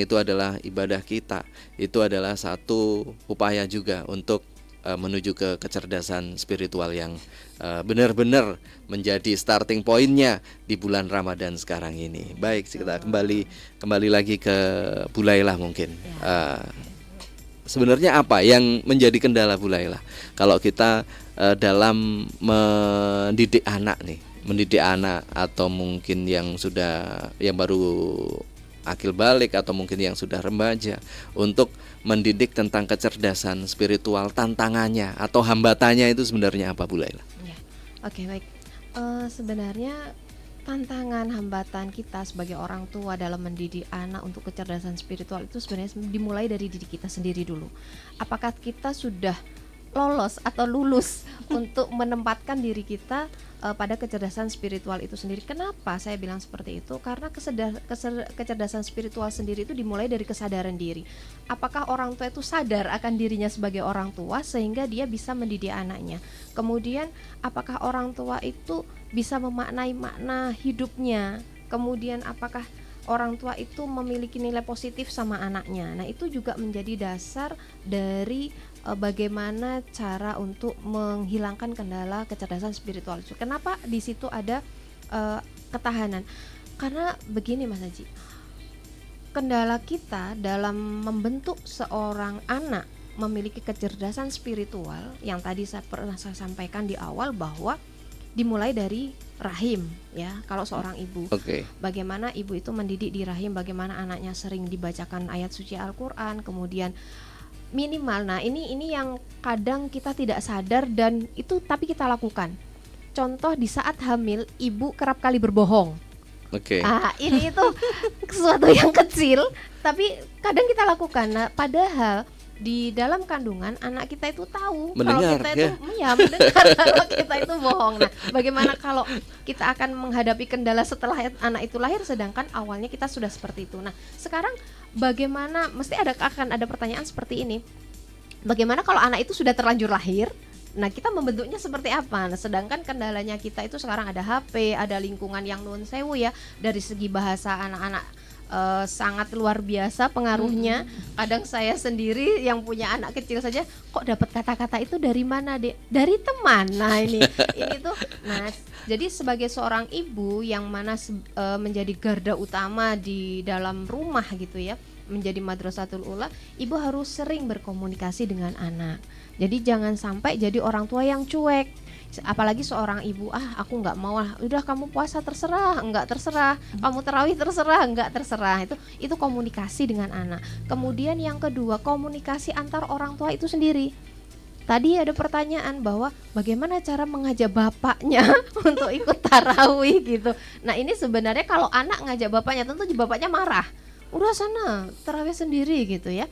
itu adalah ibadah kita. Itu adalah satu upaya juga untuk menuju ke kecerdasan spiritual yang benar-benar menjadi starting pointnya di bulan Ramadan sekarang ini. Baik, kita kembali lagi ke Bu Laila mungkin. Sebenarnya apa yang menjadi kendala Bu Laila kalau kita dalam mendidik anak atau mungkin yang baru akil balik atau mungkin yang sudah remaja, untuk mendidik tentang kecerdasan spiritual, tantangannya atau hambatannya itu sebenarnya apa Bu Laila? Ya. Oke, baik. Sebenarnya tantangan hambatan kita sebagai orang tua dalam mendidik anak untuk kecerdasan spiritual itu sebenarnya dimulai dari diri kita sendiri dulu. Apakah kita sudah lolos atau lulus untuk menempatkan diri kita pada kecerdasan spiritual itu sendiri? Kenapa saya bilang seperti itu? Karena kecerdasan spiritual sendiri itu dimulai dari kesadaran diri. Apakah orang tua itu sadar akan dirinya sebagai orang tua sehingga dia bisa mendidik anaknya? Kemudian apakah orang tua itu bisa memaknai makna hidupnya? Kemudian apakah orang tua itu memiliki nilai positif sama anaknya? Nah, itu juga menjadi dasar dari bagaimana cara untuk menghilangkan kendala kecerdasan spiritual itu. Kenapa di situ ada ketahanan? Karena begini Mas Haji, kendala kita dalam membentuk seorang anak memiliki kecerdasan spiritual yang tadi saya sampaikan di awal bahwa dimulai dari rahim ya. Kalau seorang ibu, bagaimana ibu itu mendidik di rahim, bagaimana anaknya sering dibacakan ayat suci Al-Qur'an, kemudian minimal, nah ini yang kadang kita tidak sadar dan itu tapi kita lakukan. Contoh di saat hamil, ibu kerap kali berbohong. Ini itu sesuatu yang kecil tapi kadang kita lakukan. Nah, padahal di dalam kandungan anak kita itu tahu mendengar, kalau kita itu mendengar kalau kita itu bohong. Nah, bagaimana kalau kita akan menghadapi kendala setelah anak itu lahir sedangkan awalnya kita sudah seperti itu. Nah, sekarang bagaimana, akan ada pertanyaan seperti ini. Bagaimana kalau anak itu sudah terlanjur lahir? Nah, kita membentuknya seperti apa? Nah, sedangkan kendalanya kita itu sekarang ada HP, ada lingkungan yang nuwun sewu ya. Dari segi bahasa anak-anak sangat luar biasa pengaruhnya. Kadang saya sendiri yang punya anak kecil saja kok dapat kata-kata itu dari mana, Dek? Dari teman. Nah, ini tuh. Nah, jadi sebagai seorang ibu yang mana menjadi garda utama di dalam rumah gitu ya, menjadi madrasatul ula, ibu harus sering berkomunikasi dengan anak. Jadi jangan sampai jadi orang tua yang cuek. Apalagi seorang ibu, aku nggak mau lah, udah kamu puasa terserah, enggak terserah, kamu tarawih terserah, enggak terserah. Itu komunikasi dengan anak. Kemudian yang kedua, komunikasi antar orang tua itu sendiri. tadi ada pertanyaan bahwa bagaimana cara mengajak bapaknya untuk ikut tarawih gitu. Nah ini sebenarnya kalau anak ngajak bapaknya tentu bapaknya marah, udah sana tarawih sendiri gitu ya.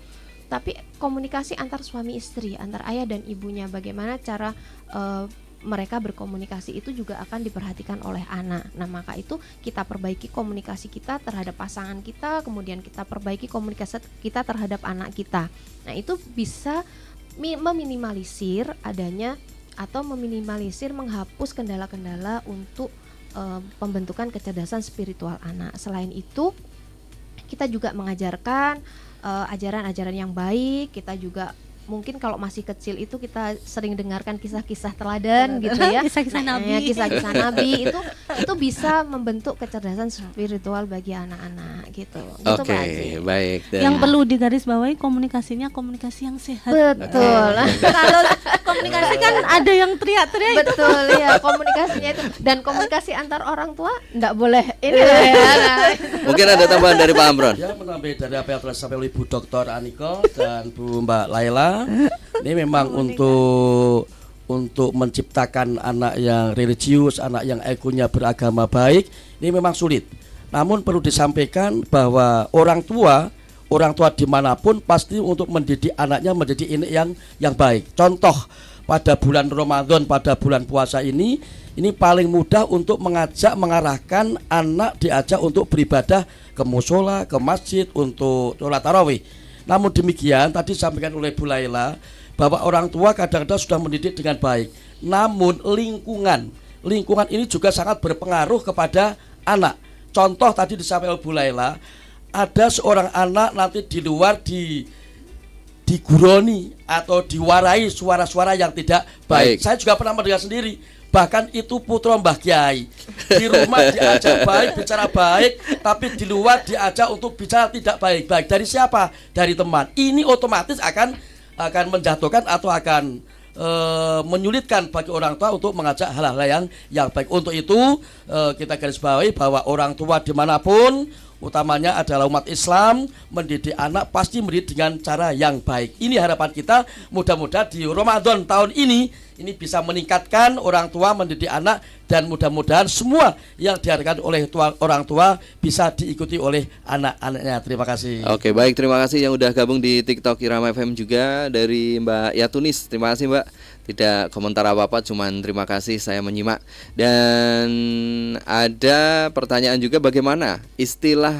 Tapi komunikasi antar suami istri, antar ayah dan ibunya, bagaimana cara mereka berkomunikasi itu juga akan diperhatikan oleh anak. Nah maka itu kita perbaiki komunikasi kita terhadap pasangan kita, kemudian kita perbaiki komunikasi kita terhadap anak kita. Nah itu bisa meminimalisir adanya atau meminimalisir menghapus kendala-kendala untuk pembentukan kecerdasan spiritual anak. Selain itu kita juga mengajarkan ajaran-ajaran yang baik. Kita juga mungkin kalau masih kecil itu kita sering dengarkan kisah-kisah teladan gitu ya, kisah-kisah Nabi. Kisah-kisah Nabi itu bisa membentuk kecerdasan spiritual bagi anak-anak gitu. Gitu Oke, Pak Haji. baik. Yang perlu digarisbawahi komunikasinya komunikasi yang sehat. Betul. Kalau komunikasi kan ada yang teriak-teriak itu. Betul ya, komunikasinya itu, dan komunikasi antar orang tua enggak boleh ini lah ya. Nah, Mungkin ada tambahan dari Pak Amron. Ya, menambah dari apa yang telah disampaikan oleh Bu Dr. Aniko dan Bu Mbak Laila. Ini memang untuk menciptakan anak yang religius, anak yang egonya beragama baik, ini memang sulit. Namun perlu disampaikan bahwa orang tua dimanapun pasti untuk mendidik anaknya menjadi ini yang baik. Contoh pada bulan Ramadan, pada bulan puasa ini paling mudah untuk mengarahkan anak, diajak untuk beribadah ke musola, ke masjid, untuk sholat tarawih. Namun demikian tadi disampaikan oleh Bu Laila bahwa orang tua kadang-kadang sudah mendidik dengan baik. Namun lingkungan ini juga sangat berpengaruh kepada anak. Contoh tadi disampaikan oleh Bu Laila, ada seorang anak nanti di luar diguroni atau diwarai suara-suara yang tidak baik. Saya juga pernah mendengar sendiri. Bahkan itu putra Mbah Kiai. Di rumah diajak baik, bicara baik, tapi di luar diajak untuk bicara tidak baik. Baik dari siapa? Dari teman. Ini otomatis akan menjatuhkan atau akan menyulitkan bagi orang tua untuk mengajak hal-hal yang baik. Untuk itu kita garis bawahi bahwa orang tua dimanapun, utamanya adalah umat Islam, mendidik anak pasti mendidik dengan cara yang baik. Ini harapan kita, mudah-mudahan di Ramadan tahun ini bisa meningkatkan orang tua mendidik anak, dan mudah-mudahan semua yang diharapkan oleh orang tua bisa diikuti oleh anak-anaknya. Terima kasih. Oke, baik, terima kasih yang udah gabung di TikTok Irama FM juga dari Mbak Yatunis. Terima kasih Mbak. Tidak komentar apa-apa, cuman terima kasih, saya menyimak. Dan ada pertanyaan juga, bagaimana istilah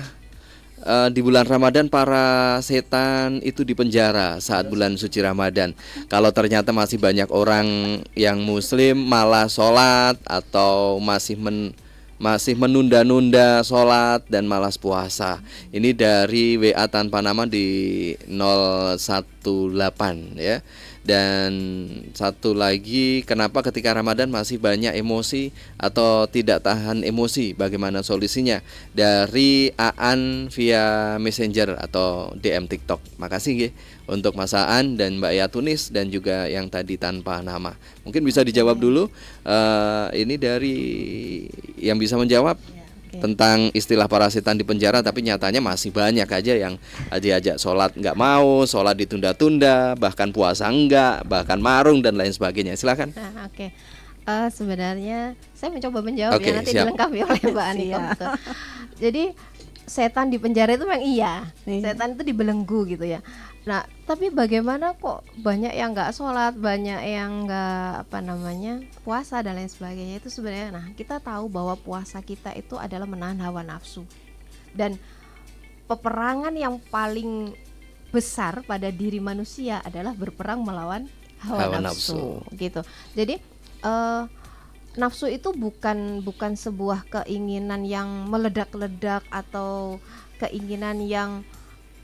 di bulan Ramadan para setan itu dipenjara saat bulan suci Ramadan. Kalau ternyata masih banyak orang yang muslim malah sholat atau masih menunda-nunda sholat dan malas puasa. Ini dari WA tanpa nama di 018 ya. Dan satu lagi, kenapa ketika Ramadan masih banyak emosi atau tidak tahan emosi? Bagaimana solusinya? Dari Aan via Messenger atau DM TikTok. Makasih ya untuk Mas Aan dan Mbak Yatunis dan juga yang tadi tanpa nama. Mungkin bisa dijawab dulu. Ini dari yang bisa menjawab tentang istilah para setan di penjara, tapi nyatanya masih banyak aja yang diajak sholat nggak mau, sholat ditunda-tunda, bahkan puasa enggak, bahkan marung dan lain sebagainya. Silakan. Nah, oke. Sebenarnya saya mencoba menjawab Oke, ya, nanti siap. dilengkapi oleh Mbak Aniko. Jadi setan di penjara itu memang iya, setan itu dibelenggu gitu ya. Nah, tapi bagaimana kok banyak yang nggak sholat, banyak yang nggak puasa dan lain sebagainya. Itu sebenarnya, nah kita tahu bahwa puasa kita itu adalah menahan hawa nafsu, dan peperangan yang paling besar pada diri manusia adalah berperang melawan hawa nafsu gitu. Jadi nafsu itu bukan sebuah keinginan yang meledak-ledak atau keinginan yang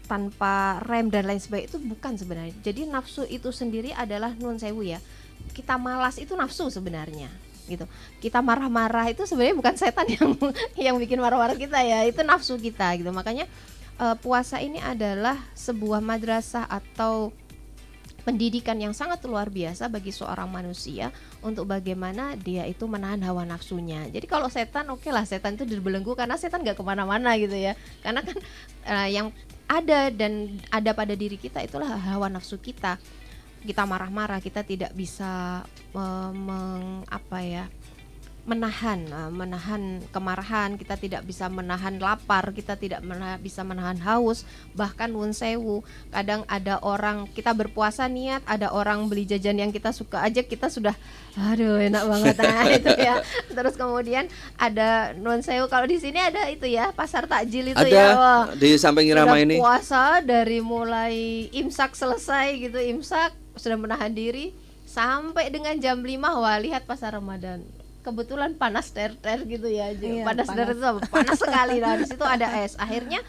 tanpa rem dan lain sebagainya, itu bukan sebenarnya. Jadi nafsu itu sendiri adalah nun sewu ya. Kita malas itu nafsu sebenarnya gitu. Kita marah-marah itu sebenarnya bukan setan yang bikin marah-marah kita ya, itu nafsu kita gitu. Makanya puasa ini adalah sebuah madrasah atau pendidikan yang sangat luar biasa bagi seorang manusia untuk bagaimana dia itu menahan hawa nafsunya. Jadi kalau setan, oke lah, setan itu dibelenggu karena setan nggak kemana-mana gitu ya. Karena kan yang ada pada diri kita itulah hawa nafsu kita. kita marah-marah, kita tidak bisa menahan kemarahan, kita tidak bisa menahan lapar, kita tidak bisa menahan haus, bahkan nuwun sewu. Kadang ada orang kita berpuasa niat, ada orang beli jajan yang kita suka aja kita sudah aduh enak banget nah itu ya. Terus kemudian ada nuwun sewu, kalau di sini ada itu ya, pasar takjil itu Ada ya. Wah, di samping Irama sudah ini. puasa dari mulai imsak selesai gitu, imsak sudah menahan diri sampai dengan jam 5, wah lihat pasar Ramadan. Kebetulan panas ter-ter gitu ya, Iya, panas ter panas. itu panas sekali. Nah di situ ada es. Akhirnya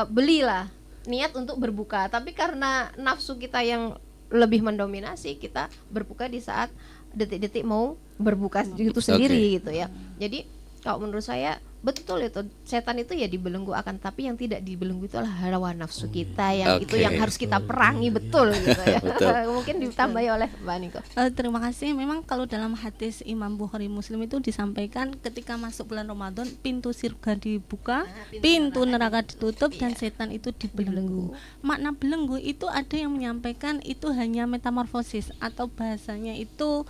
belilah niat untuk berbuka. Tapi karena nafsu kita yang lebih mendominasi, kita berbuka di saat detik-detik mau berbuka itu sendiri gitu ya. Jadi kalau menurut saya betul itu, setan itu ya dibelenggu, akan tapi yang tidak dibelenggu itu adalah hawa nafsu kita yang itu yang harus kita perangi betul gitu ya. Betul. Mungkin ditambahi oleh Mbak Niko. Terima kasih. Memang kalau dalam hadis Imam Bukhari Muslim itu disampaikan ketika masuk bulan Ramadan pintu surga dibuka, pintu neraka ditutup dan setan itu dibelenggu. Makna belenggu itu ada yang menyampaikan itu hanya metamorfosis atau bahasanya itu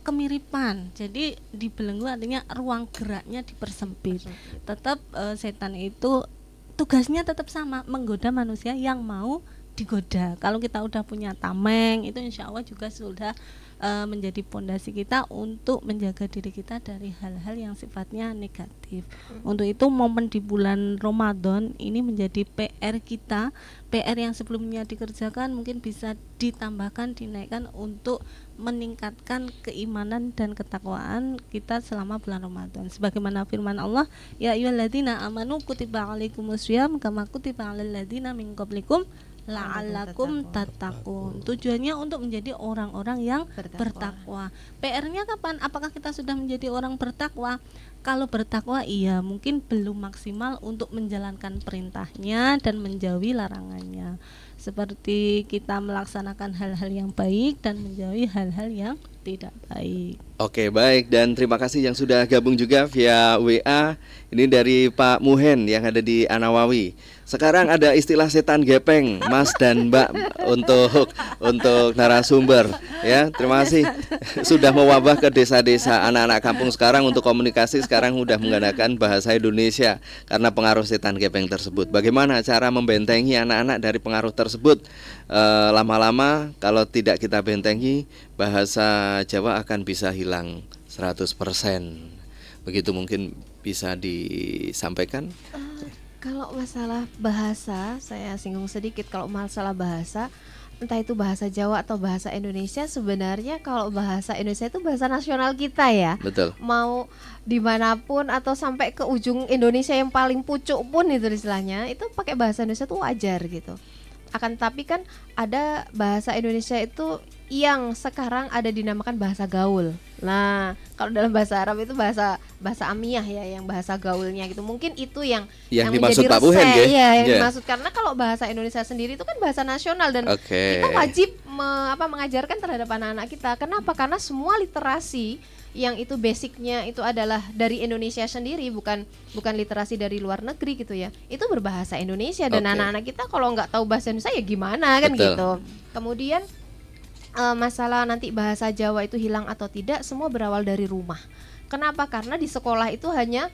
kemiripan. Jadi dibelenggu artinya ruang geraknya dipersempit. Tetap setan itu tugasnya tetap sama, menggoda manusia yang mau digoda. Kalau kita udah punya tameng itu insya Allah juga sudah menjadi pondasi kita untuk menjaga diri kita dari hal-hal yang sifatnya negatif. Untuk itu momen di bulan Ramadan ini menjadi PR kita, PR yang sebelumnya dikerjakan mungkin bisa ditambahkan, dinaikkan untuk meningkatkan keimanan dan ketakwaan kita selama bulan Ramadan. Sebagaimana firman Allah, ya ayyuhalladzina amanu kutiba alaikumusiyam kama kutiba alal ladzina min qablikum la'allakum tattaqun. Tujuannya untuk menjadi orang-orang yang bertakwa. PR-nya kapan? Apakah kita sudah menjadi orang bertakwa? Kalau bertakwa iya, mungkin belum maksimal untuk menjalankan perintahnya dan menjauhi larangannya. Seperti kita melaksanakan hal-hal yang baik dan menjauhi hal-hal yang tidak baik. Oke, baik, dan terima kasih yang sudah gabung juga via WA. Ini dari Pak Muhen yang ada di Anawawi. Sekarang ada istilah setan gepeng, Mas dan Mbak untuk narasumber ya. Terima kasih sudah mewabah ke desa-desa anak-anak kampung sekarang untuk komunikasi, sekarang sudah menggunakan bahasa Indonesia karena pengaruh setan gepeng tersebut. Bagaimana cara membentengi anak-anak dari pengaruh tersebut? Lama-lama kalau tidak kita bentengi, bahasa Jawa akan bisa hilang 100%. Begitu mungkin bisa disampaikan. Kalau masalah bahasa, saya singgung sedikit. Kalau masalah bahasa, entah itu bahasa Jawa atau bahasa Indonesia, sebenarnya kalau bahasa Indonesia itu bahasa nasional kita ya. Betul. Mau dimanapun atau sampai ke ujung Indonesia yang paling pucuk pun itu istilahnya, itu pakai bahasa Indonesia itu wajar gitu. Akan tapi kan ada bahasa Indonesia itu yang sekarang ada dinamakan bahasa gaul. Nah, kalau dalam bahasa Arab itu bahasa amiyah ya, yang bahasa gaulnya gitu. Mungkin itu yang dimaksud menjadi Pak Buhen, resep, ya? yang Yeah. dimaksud, karena kalau bahasa Indonesia sendiri itu kan bahasa nasional dan Oke. kita wajib mengajarkan terhadap anak-anak kita. Kenapa? Karena semua literasi yang itu basicnya itu adalah dari Indonesia sendiri, bukan literasi dari luar negeri gitu ya. Itu berbahasa Indonesia dan Oke. anak-anak kita kalau nggak tahu bahasa Indonesia ya gimana kan. Betul. Gitu. Kemudian masalah nanti bahasa Jawa itu hilang atau tidak, semua berawal dari rumah. Kenapa? Karena di sekolah itu hanya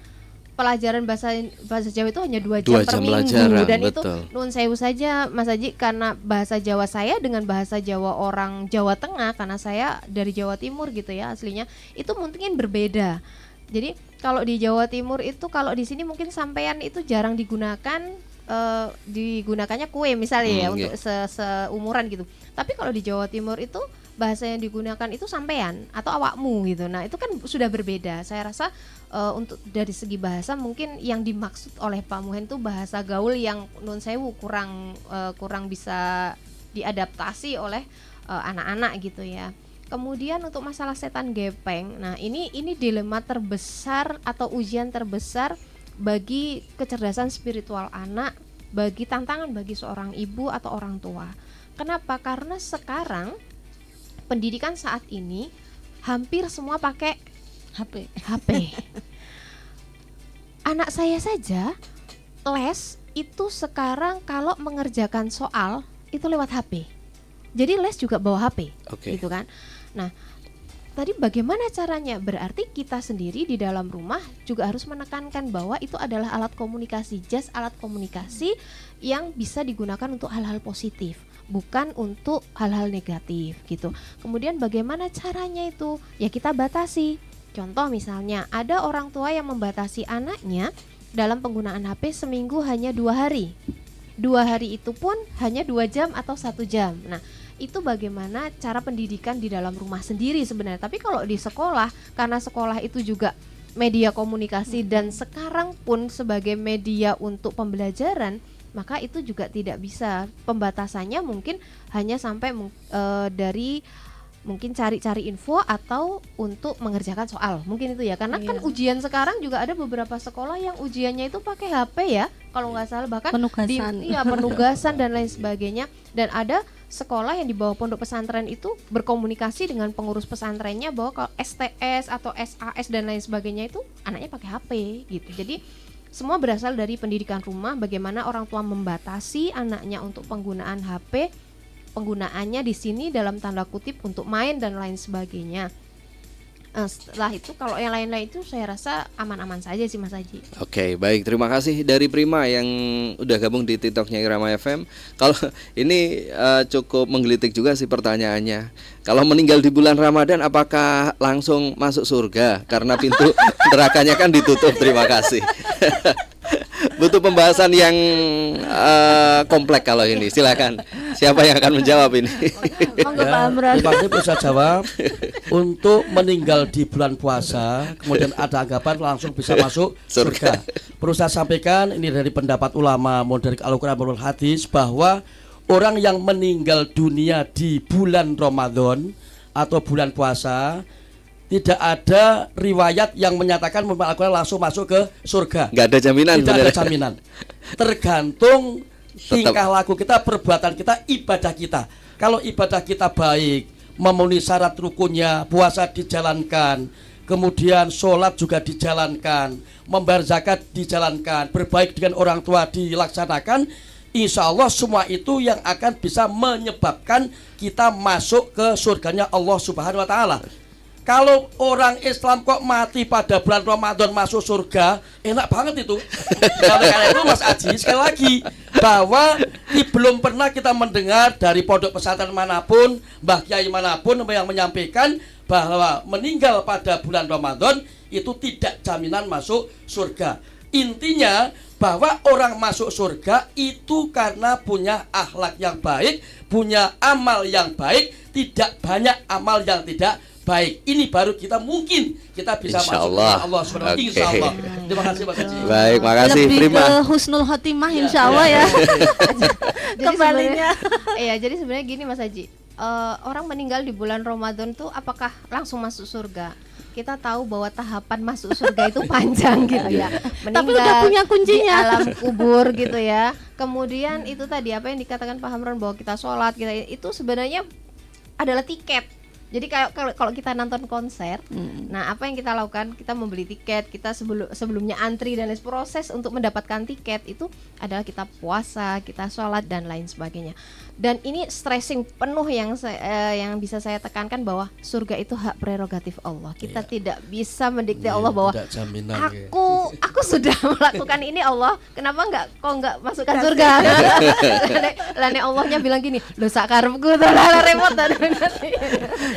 pelajaran bahasa Jawa itu hanya 2 jam 2 per jam minggu pelajaran, dan betul. itu nuwun sewu saja Mas Haji, karena bahasa Jawa saya dengan bahasa Jawa orang Jawa Tengah, karena saya dari Jawa Timur gitu ya aslinya, itu mungkin berbeda. Jadi kalau di Jawa Timur itu, kalau di sini mungkin sampean itu jarang digunakan, digunakannya kue misalnya ya, untuk seumuran gitu. Tapi kalau di Jawa Timur itu bahasa yang digunakan itu sampean atau awakmu gitu. Nah, itu kan sudah berbeda. Saya rasa untuk dari segi bahasa mungkin yang dimaksud oleh Pak Muhen itu bahasa gaul yang nun sewu kurang bisa diadaptasi oleh anak-anak gitu ya. Kemudian untuk masalah setan gepeng, nah ini dilema terbesar atau ujian terbesar bagi kecerdasan spiritual anak, bagi tantangan bagi seorang ibu atau orang tua. Kenapa? Karena sekarang pendidikan saat ini hampir semua pakai HP. Anak saya saja les itu sekarang kalau mengerjakan soal itu lewat HP. Jadi les juga bawa HP, Oke. gitu kan. Nah, tadi bagaimana caranya? Berarti kita sendiri di dalam rumah juga harus menekankan bahwa itu adalah alat komunikasi, just alat komunikasi yang bisa digunakan untuk hal-hal positif, bukan untuk hal-hal negatif gitu. Kemudian bagaimana caranya itu? Ya kita batasi. Contoh misalnya ada orang tua yang membatasi anaknya dalam penggunaan HP seminggu hanya 2 hari. 2 hari itu pun hanya 2 jam atau 1 jam. Nah, itu bagaimana cara pendidikan di dalam rumah sendiri sebenarnya. Tapi kalau di sekolah, karena sekolah itu juga media komunikasi dan sekarang pun sebagai media untuk pembelajaran, maka itu juga tidak bisa. Pembatasannya mungkin hanya sampai dari mungkin cari-cari info atau untuk mengerjakan soal, mungkin itu ya. Karena kan ujian sekarang juga ada beberapa sekolah yang ujiannya itu pakai HP ya, kalau nggak salah, bahkan Penugasan. penugasan dan lain sebagainya. Dan ada sekolah yang di bawah pondok pesantren itu berkomunikasi dengan pengurus pesantrennya bahwa kalau STS atau SAS dan lain sebagainya itu anaknya pakai HP gitu. Jadi semua berasal dari pendidikan rumah, bagaimana orang tua membatasi anaknya untuk penggunaan HP, penggunaannya di sini dalam tanda kutip untuk main dan lain sebagainya. Setelah itu kalau yang lain-lain itu saya rasa aman-aman saja sih Mas Haji. Oke, baik, terima kasih dari Prima yang udah gabung di TikToknya Irama FM. Kalau ini cukup menggelitik juga sih pertanyaannya. Kalau meninggal di bulan Ramadan apakah langsung masuk surga? Karena pintu nerakanya kan ditutup. Terima kasih. Butuh pembahasan yang kompleks kalau ini. Silakan. Siapa yang akan menjawab ini? Monggo Pak Amran. Terima kasih bisa jawab. Untuk meninggal di bulan puasa, kemudian ada anggapan langsung bisa masuk surga. Perlu saya sampaikan ini dari pendapat ulama, dari Al-Quran maupun hadis, bahwa orang yang meninggal dunia di bulan Ramadan atau bulan puasa, tidak ada riwayat yang menyatakan Al-Quran langsung masuk ke surga. Nggak ada jaminan. Tidak ada jaminan. Tergantung tingkah laku kita, perbuatan kita, ibadah kita. Kalau ibadah kita baik, memenuhi syarat rukunnya, puasa dijalankan, kemudian sholat juga dijalankan, membayar zakat dijalankan, berbaik dengan orang tua dilaksanakan, insya Allah semua itu yang akan bisa menyebabkan kita masuk ke surganya Allah Subhanahu wa Ta'ala. Kalau orang Islam kok mati pada bulan Ramadan masuk surga, enak banget itu. Karena itu Mas Aji, sekali lagi, bahwa belum pernah kita mendengar dari pondok pesantren manapun, Mbah Kiai manapun yang menyampaikan bahwa meninggal pada bulan Ramadan itu tidak jaminan masuk surga. Intinya bahwa orang masuk surga itu karena punya akhlak yang baik, punya amal yang baik, tidak banyak amal yang tidak baik. Ini baru kita mungkin kita bisa masuk ke Allah Subhanahu wa Ta'ala. Insyaallah. Terima kasih Pak Haji. Baik, makasih Lebih Prima. ke husnul khotimah insya Allah ya. Kembalinya. Iya, jadi sebenarnya gini Mas Haji, orang meninggal di bulan Ramadan tuh apakah langsung masuk surga? Kita tahu bahwa tahapan masuk surga itu panjang gitu ya. Meninggal Tapi udah punya kuncinya. di alam kubur gitu ya. Kemudian itu tadi apa yang dikatakan Pak Hamran bahwa kita sholat, kita itu sebenarnya adalah tiket. Jadi kalau kita nonton konser, nah apa yang kita lakukan? Kita membeli tiket, kita sebelumnya antri dan proses untuk mendapatkan tiket itu adalah kita puasa, kita sholat dan lain sebagainya. Dan ini stressing penuh yang bisa saya tekankan bahwa surga itu hak prerogatif Allah. Kita tidak bisa mendikte Allah bahwa Tidak jaminan, aku sudah melakukan ini Allah, kenapa nggak masukkan surga? Lane Allahnya bilang gini, lo sakarepku tuh lah repot dan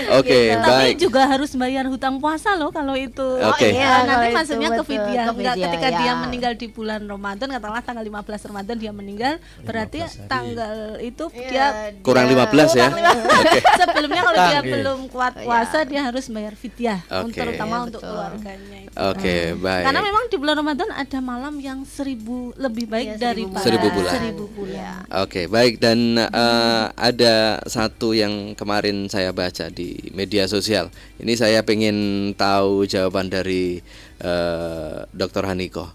Oke, Gitu. Tapi baik. juga harus bayar hutang puasa loh kalau itu. Oke. iya, Nanti kalau maksudnya itu ke betul, fidyah. ke Enggak, fidyah, ketika ya. dia meninggal di bulan Ramadan, katakanlah tanggal 15 Ramadan dia meninggal, berarti 15 hari. tanggal itu Iya, dia Kurang 15 ya. Oke. sebelumnya kalau dia Oke. belum kuat puasa dia harus bayar fidyah, Oke. terutama Iya, untuk betul. keluarganya itu. Oke, baik. Karena memang di bulan Ramadan ada malam yang 1000 lebih baik Iya, daripada 1000 bulan. 1000 bulan. Oke, baik. Dan ada satu yang kemarin saya baca di media sosial. Ini saya pengen tahu jawaban dari Dr. Haniko.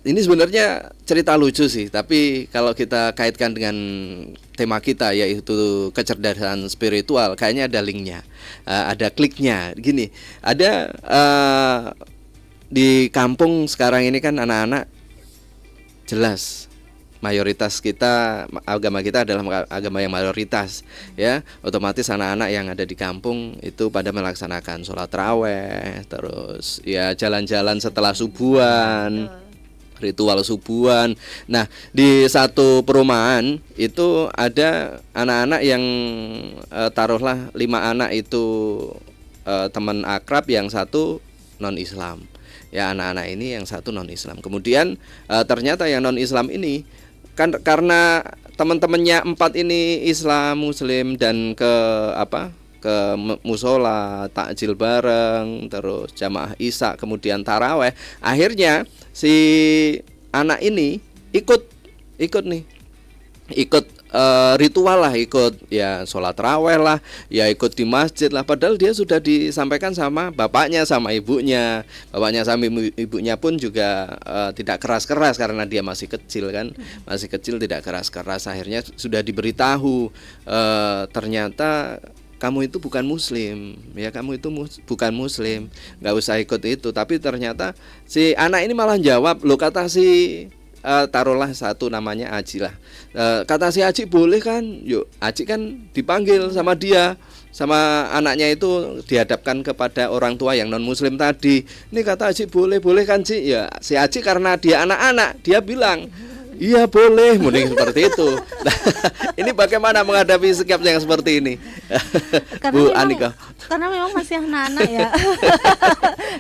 Ini sebenarnya cerita lucu sih, tapi kalau kita kaitkan dengan tema kita yaitu kecerdasan spiritual, kayaknya ada linknya, ada kliknya. Gini, ada di kampung sekarang ini kan anak-anak jelas mayoritas kita, agama kita adalah agama yang mayoritas, ya, otomatis anak-anak yang ada di kampung itu pada melaksanakan sholat raweh, terus ya jalan-jalan setelah subuhan, ritual subuhan. Nah, di satu perumahan itu ada anak-anak yang taruhlah 5 anak itu teman akrab, yang satu non-Islam. Ya, anak-anak ini yang satu non-Islam. Kemudian ternyata yang non-Islam ini kan karena teman-temannya 4 ini Islam, Muslim, dan ke musola, takjil bareng, terus jamaah isya, kemudian taraweh. Akhirnya si anak ini ikut ritual lah, ikut ya sholat raweh lah, ya ikut di masjid lah. Padahal dia sudah disampaikan sama bapaknya sama ibunya. Bapaknya sama ibunya pun juga tidak keras-keras karena dia masih kecil kan, masih kecil, tidak keras-keras. Akhirnya sudah diberitahu ternyata kamu itu bukan muslim, ya kamu itu bukan muslim, nggak usah ikut itu. Tapi ternyata si anak ini malah jawab, loh kata si taruhlah satu namanya Aji lah, kata si Aji boleh kan, yuk Aji kan dipanggil sama dia, sama anaknya itu dihadapkan kepada orang tua yang non muslim tadi. Ini kata Aji boleh kan Ci, ya si Aji karena dia anak-anak, dia bilang iya boleh, mending seperti itu. Nah, ini bagaimana menghadapi sikap yang seperti ini, Bu Anika? Karena memang masih anak-anak ya.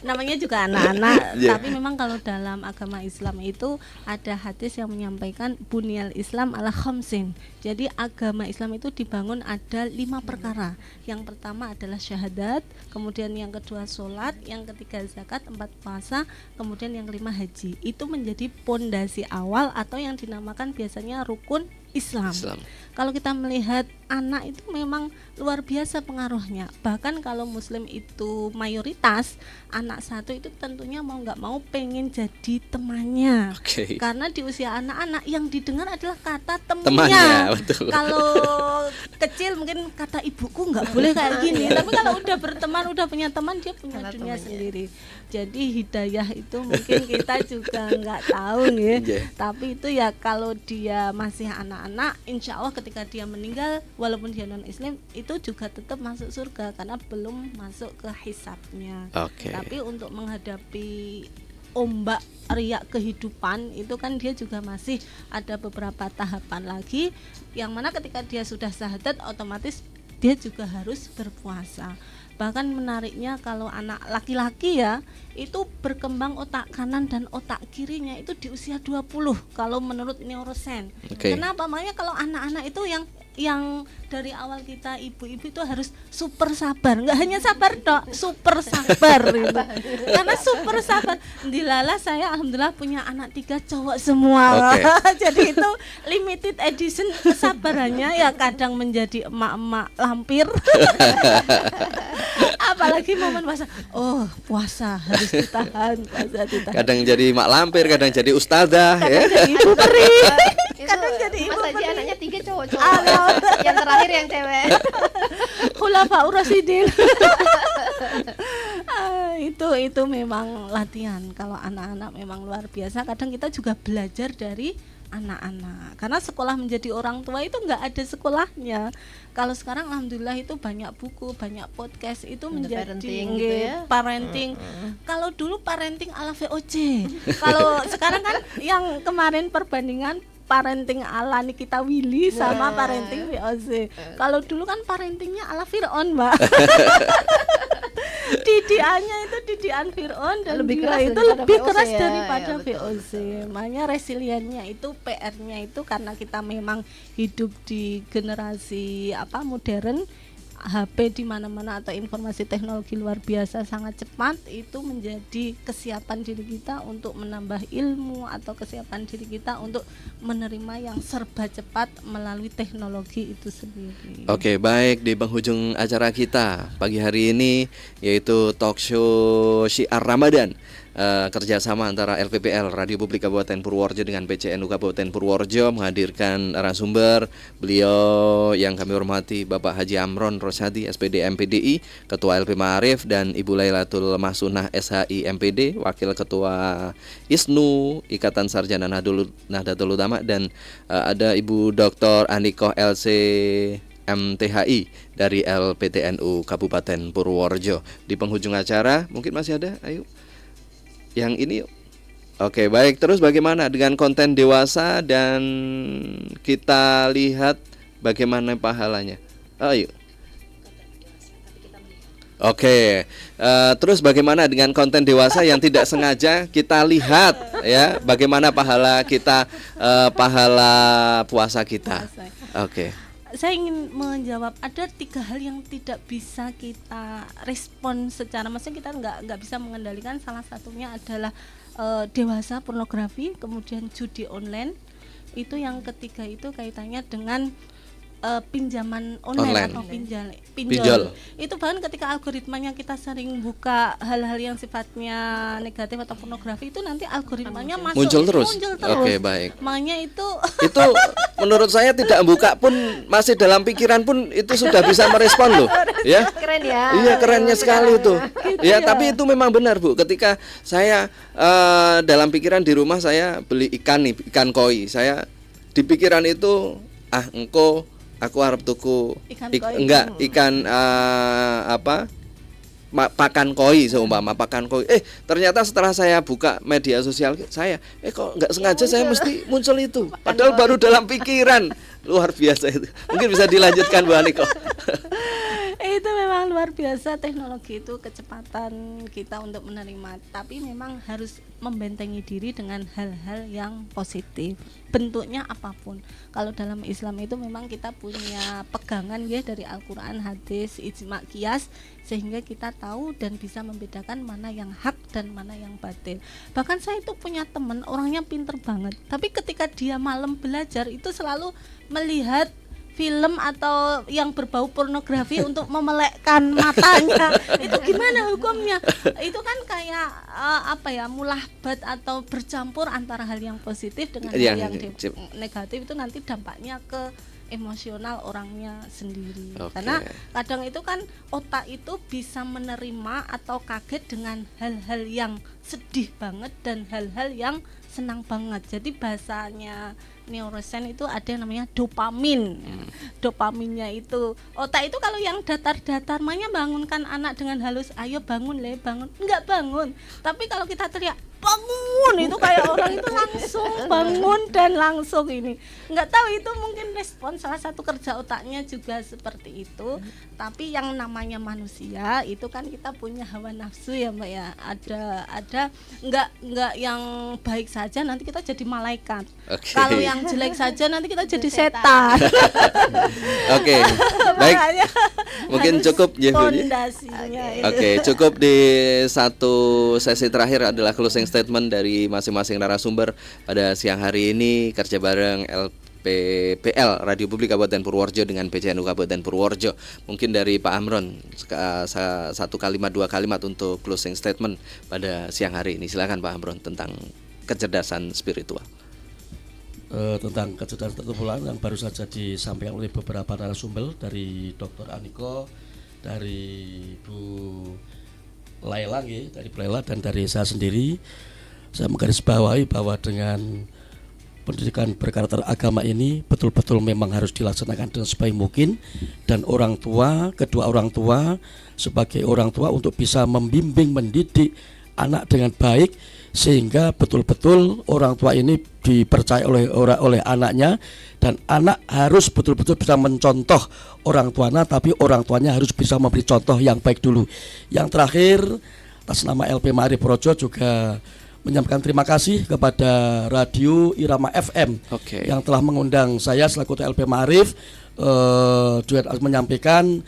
Namanya juga anak-anak. Yeah. Tapi memang kalau dalam agama Islam itu ada hadis yang menyampaikan bunyal Islam ala khamsin. Jadi agama Islam itu dibangun ada 5 perkara. Yang pertama adalah syahadat, kemudian yang kedua sholat, yang ketiga zakat, 4 puasa, kemudian yang 5 haji. Itu menjadi pondasi awal atau yang dinamakan biasanya rukun Islam. Kalau kita melihat anak itu memang luar biasa pengaruhnya. Bahkan kalau muslim itu mayoritas, anak satu itu tentunya mau nggak mau pengen jadi temannya. Karena di usia anak-anak yang didengar adalah kata temannya. Kalau kecil mungkin kata ibuku nggak boleh kayak gini. Tapi kalau udah berteman, udah punya teman, dia punya dunia sendiri. Jadi hidayah itu mungkin kita juga nggak tahu nih. Tapi itu ya kalau dia masih anak-anak, insya Allah ketika dia meninggal walaupun dia non-Islam itu juga tetap masuk surga karena belum masuk ke hisabnya. Tapi untuk menghadapi ombak riak kehidupan itu kan dia juga masih ada beberapa tahapan lagi, yang mana ketika dia sudah syahadat otomatis dia juga harus berpuasa. Bahkan menariknya kalau anak laki-laki ya, itu berkembang otak kanan dan otak kirinya itu di usia 20 kalau menurut neurosen. Kenapa? Makanya kalau anak-anak itu yang dari awal kita ibu-ibu itu harus super sabar, nggak hanya sabar dok, super sabar gitu. Karena super sabar. Dilala saya alhamdulillah punya anak 3 cowok semua. Jadi itu limited edition kesabarannya ya kadang menjadi emak-emak lampir. Apalagi momen puasa, puasa harus ditahan, puasa ditahan. Kadang jadi mak lampir, kadang jadi ustazah, kadang ya. jadi ibu peri, kadang jadi ibu Mas Haji peri. anaknya 3 cowok-cowok. Yang terakhir yang cewek. Khulafaur Rasyidin. Itu memang latihan. Kalau anak-anak memang luar biasa. Kadang kita juga belajar dari anak-anak. Karena sekolah menjadi orang tua itu nggak ada sekolahnya. Kalau sekarang alhamdulillah itu banyak buku, banyak podcast itu menjadi parenting gitu ya. Parenting. Kalau dulu parenting ala VOC. Kalau sekarang kan yang kemarin perbandingan parenting ala Nikita Willy sama parenting VOC. Kalau dulu kan parentingnya ala Fir'aun, Mbak. Didikannya itu didikan Fir'aun dan lebih dia keras itu daripada lebih VOC keras ya, daripada ya, betul. VOC. Makanya resiliennya itu PR-nya itu karena kita memang hidup di generasi modern, HP di mana-mana atau informasi teknologi luar biasa sangat cepat, itu menjadi kesiapan diri kita untuk menambah ilmu atau kesiapan diri kita untuk menerima yang serba cepat melalui teknologi itu sendiri. Oke, baik, di penghujung acara kita pagi hari ini yaitu talk show Syiar Ramadan. kerjasama antara LPPL Radio Publik Kabupaten Purworejo dengan PCNU Kabupaten Purworejo menghadirkan narasumber. Beliau yang kami hormati Bapak Haji Amron Rosyadi SPD MPDI, Ketua LP Ma'arif, dan Ibu Lailatul Mahsunah SHI MPD, Wakil Ketua ISNU Ikatan Sarjana Nahdlatul Ulama, dan ada Ibu Dr. Anikoh LC MTHI dari LPTNU Kabupaten Purworejo. Di penghujung acara mungkin masih ada, ayo yang ini yuk. Oke, baik. Terus bagaimana dengan konten dewasa, dan kita lihat bagaimana pahalanya. Ayo. Oke, terus bagaimana dengan konten dewasa yang tidak sengaja kita lihat, ya, bagaimana pahala kita, pahala puasa kita. Oke. Saya ingin menjawab, ada 3 hal yang tidak bisa kita respon secara, maksudnya kita nggak bisa mengendalikan. Salah satunya adalah dewasa, pornografi, kemudian judi online. Itu yang ketiga itu kaitannya dengan pinjaman online atau pinjol. Itu bahkan ketika algoritmanya kita sering buka hal-hal yang sifatnya negatif atau pornografi, itu nanti algoritmanya muncul terus. Oke, baik. Makanya itu menurut saya tidak buka pun, masih dalam pikiran pun itu sudah bisa merespon loh. Ya. Keren ya. Iya, kerennya sekali itu. Ya, tapi itu memang benar, Bu. Ketika saya dalam pikiran di rumah saya beli ikan nih, ikan koi. Saya di pikiran itu, aku harap tuku ikan pakan koi seumpama pakan koi. Ternyata setelah saya buka media sosial saya, kok nggak sengaja saya mesti muncul itu. Padahal baru dalam pikiran. Luar biasa itu. Mungkin bisa dilanjutkan Bu Aniko. Itu memang luar biasa teknologi itu, kecepatan kita untuk menerima, tapi memang harus membentengi diri dengan hal-hal yang positif, bentuknya apapun. Kalau dalam Islam itu memang kita punya pegangan ya dari Al-Quran, hadis, ijma, qiyas, sehingga kita tahu dan bisa membedakan mana yang hak dan mana yang batil. Bahkan saya itu punya teman, orangnya pinter banget, tapi ketika dia malam belajar itu selalu melihat film atau yang berbau pornografi untuk memelekkan matanya. Itu gimana hukumnya? Itu kan kayak mulahbat atau bercampur antara hal yang positif dengan hal yang negatif. Itu nanti dampaknya ke emosional orangnya sendiri. Karena kadang itu kan otak itu bisa menerima atau kaget dengan hal-hal yang sedih banget dan hal-hal yang senang banget. Jadi bahasanya neuroscience itu ada yang namanya dopamin. Dopaminnya itu otak itu kalau yang datar-datar, makanya bangunkan anak dengan halus, ayo bangun le, bangun, enggak bangun. Tapi kalau kita teriak bangun, itu kayak orang itu langsung bangun dan langsung ini. Enggak tahu itu mungkin respon salah satu kerja otaknya juga seperti itu. Tapi yang namanya manusia itu kan kita punya hawa nafsu ya Mbak ya. Ada enggak yang baik saja nanti kita jadi malaikat. Kalau yang jelek saja nanti kita jadi setan. Oke. Baik. Mungkin cukup ya Bu. Oke, cukup di satu sesi terakhir adalah closing statement dari masing-masing narasumber pada siang hari ini, kerja bareng LPPL Radio Publik Kabupaten Purworejo dengan PCNU Kabupaten Purworejo. Mungkin dari Pak Amron 1 kalimat 2 kalimat untuk closing statement pada siang hari ini. Silakan Pak Amron tentang kecerdasan spiritual. Tentang kecerdasan spiritual yang baru saja disampaikan oleh beberapa narasumber, dari Dr. Aniko, dari Bu Laila, dari Bu Laila, dan dari saya sendiri. Saya menggarisbawahi bahwa dengan pendidikan berkarakter agama ini betul-betul memang harus dilaksanakan dengan sebaik mungkin, dan orang tua, kedua orang tua sebagai orang tua untuk bisa membimbing, mendidik anak dengan baik, sehingga betul-betul orang tua ini dipercaya oleh anaknya, dan anak harus betul-betul bisa mencontoh orang tuanya, tapi orang tuanya harus bisa memberi contoh yang baik dulu. Yang terakhir, atas nama LP Ma'arif Purworejo juga menyampaikan terima kasih kepada Radio Irama FM yang telah mengundang saya selaku LP Ma'arif menyampaikan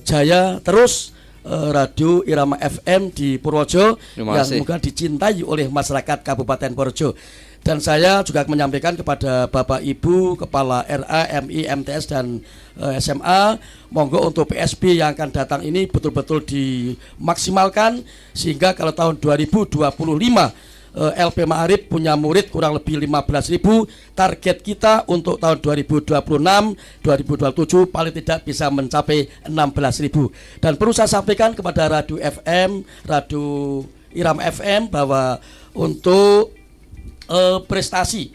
jaya terus Radio Irama FM di Purworejo yang semoga dicintai oleh masyarakat Kabupaten Purworejo. Dan saya juga menyampaikan kepada Bapak Ibu Kepala RA, MI, MTS dan SMA, monggo untuk PSB yang akan datang ini betul-betul dimaksimalkan sehingga kalau tahun 2025 LP Ma'arif punya murid kurang lebih 15.000. Target kita untuk tahun 2026, 2027 paling tidak bisa mencapai 16.000. Dan perlu saya sampaikan kepada Radio FM, Radio Irama FM bahwa untuk prestasi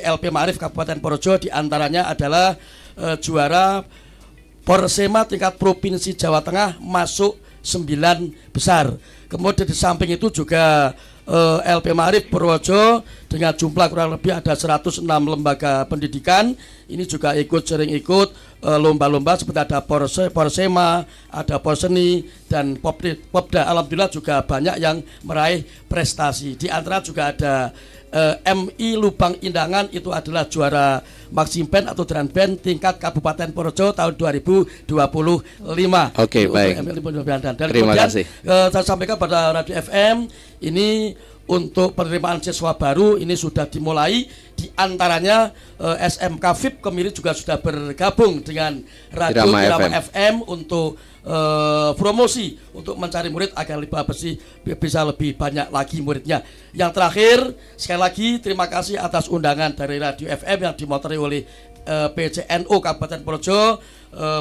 LP Ma'arif Kabupaten Purworejo diantaranya adalah juara Porsema tingkat provinsi Jawa Tengah masuk 9 besar. Kemudian di samping itu juga LP Ma'arif Purworejo dengan jumlah kurang lebih ada 106 lembaga pendidikan. Ini juga sering ikut lomba-lomba seperti ada Porsema, ada Porseni dan Popda. Alhamdulillah juga banyak yang meraih prestasi. Di antara juga ada MI Lubang Indangan, itu adalah juara Maxim Band atau Drum Band tingkat Kabupaten Purworejo tahun 2025. Oke, baik. Dan Terima kemudian, kasih. Saya sampaikan pada Radio FM ini untuk penerimaan siswa baru ini sudah dimulai. Di antaranya SMK VIP Kemiri juga sudah bergabung dengan Radio Irama FM untuk promosi untuk mencari murid agar bisa lebih banyak lagi muridnya. Yang terakhir, sekali lagi terima kasih atas undangan dari Radio FM yang dimotori oleh PCNU Kabupaten Purworejo.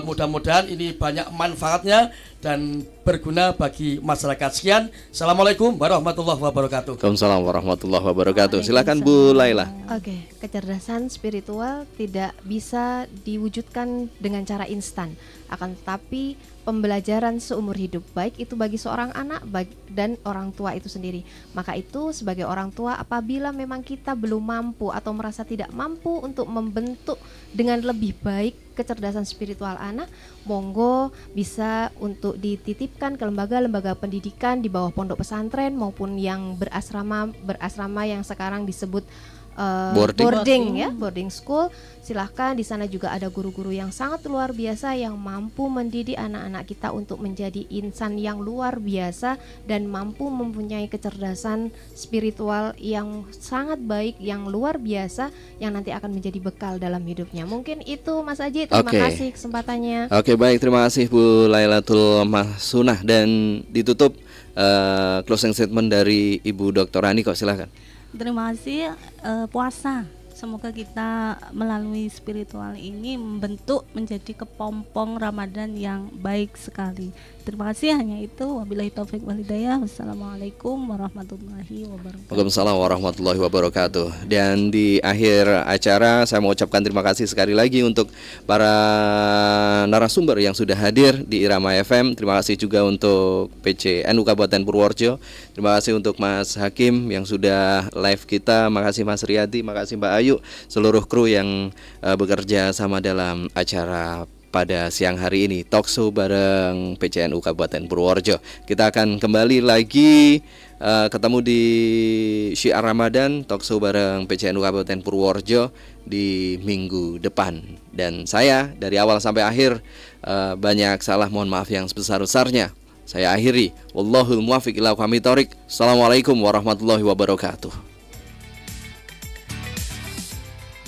Mudah-mudahan ini banyak manfaatnya dan berguna bagi masyarakat. Sekian, Assalamualaikum warahmatullahi wabarakatuh. Waalaikumsalam warahmatullahi wabarakatuh. Silakan Bu Laila. Oke, kecerdasan spiritual tidak bisa diwujudkan dengan cara instan, akan tetapi pembelajaran seumur hidup, baik itu bagi seorang anak dan orang tua itu sendiri. Maka itu sebagai orang tua, apabila memang kita belum mampu atau merasa tidak mampu untuk membentuk dengan lebih baik kecerdasan spiritual anak, monggo bisa untuk dititipkan ke lembaga-lembaga pendidikan di bawah pondok pesantren maupun yang berasrama yang sekarang disebut boarding school. Silahkan, di sana juga ada guru-guru yang sangat luar biasa yang mampu mendidik anak-anak kita untuk menjadi insan yang luar biasa dan mampu mempunyai kecerdasan spiritual yang sangat baik, yang luar biasa, yang nanti akan menjadi bekal dalam hidupnya. Mungkin itu Mas Aji, terima kasih kesempatannya. Oke, baik, terima kasih Bu Lailatul Mahsunah. Dan ditutup closing statement dari Ibu Dr. Ani, kok silakan. Terima kasih. Puasa, semoga kita melalui spiritual ini membentuk menjadi kepompong Ramadan yang baik sekali. Terima kasih, hanya itu. Wabillahi taufik wal hidayah. Wassalamualaikum warahmatullahi wabarakatuh. Waalaikumsalam warahmatullahi wabarakatuh. Dan di akhir acara saya mau ucapkan terima kasih sekali lagi untuk para narasumber yang sudah hadir di Irama FM. Terima kasih juga untuk PCNU Kabupaten Purworejo. Terima kasih untuk Mas Hakim yang sudah live kita. Makasih Mas Riyadi, makasih Mbak Ayu, seluruh kru yang bekerja sama dalam acara pada siang hari ini, talkshow bareng PCNU Kabupaten Purworejo. Kita akan kembali lagi ketemu di Syiar Ramadan, talkshow bareng PCNU Kabupaten Purworejo di minggu depan. Dan saya dari awal sampai akhir banyak salah, mohon maaf yang sebesar-besarnya. Saya akhiri, wallahul muwaffiq ila aqwamit thoriq. Assalamualaikum warahmatullahi wabarakatuh.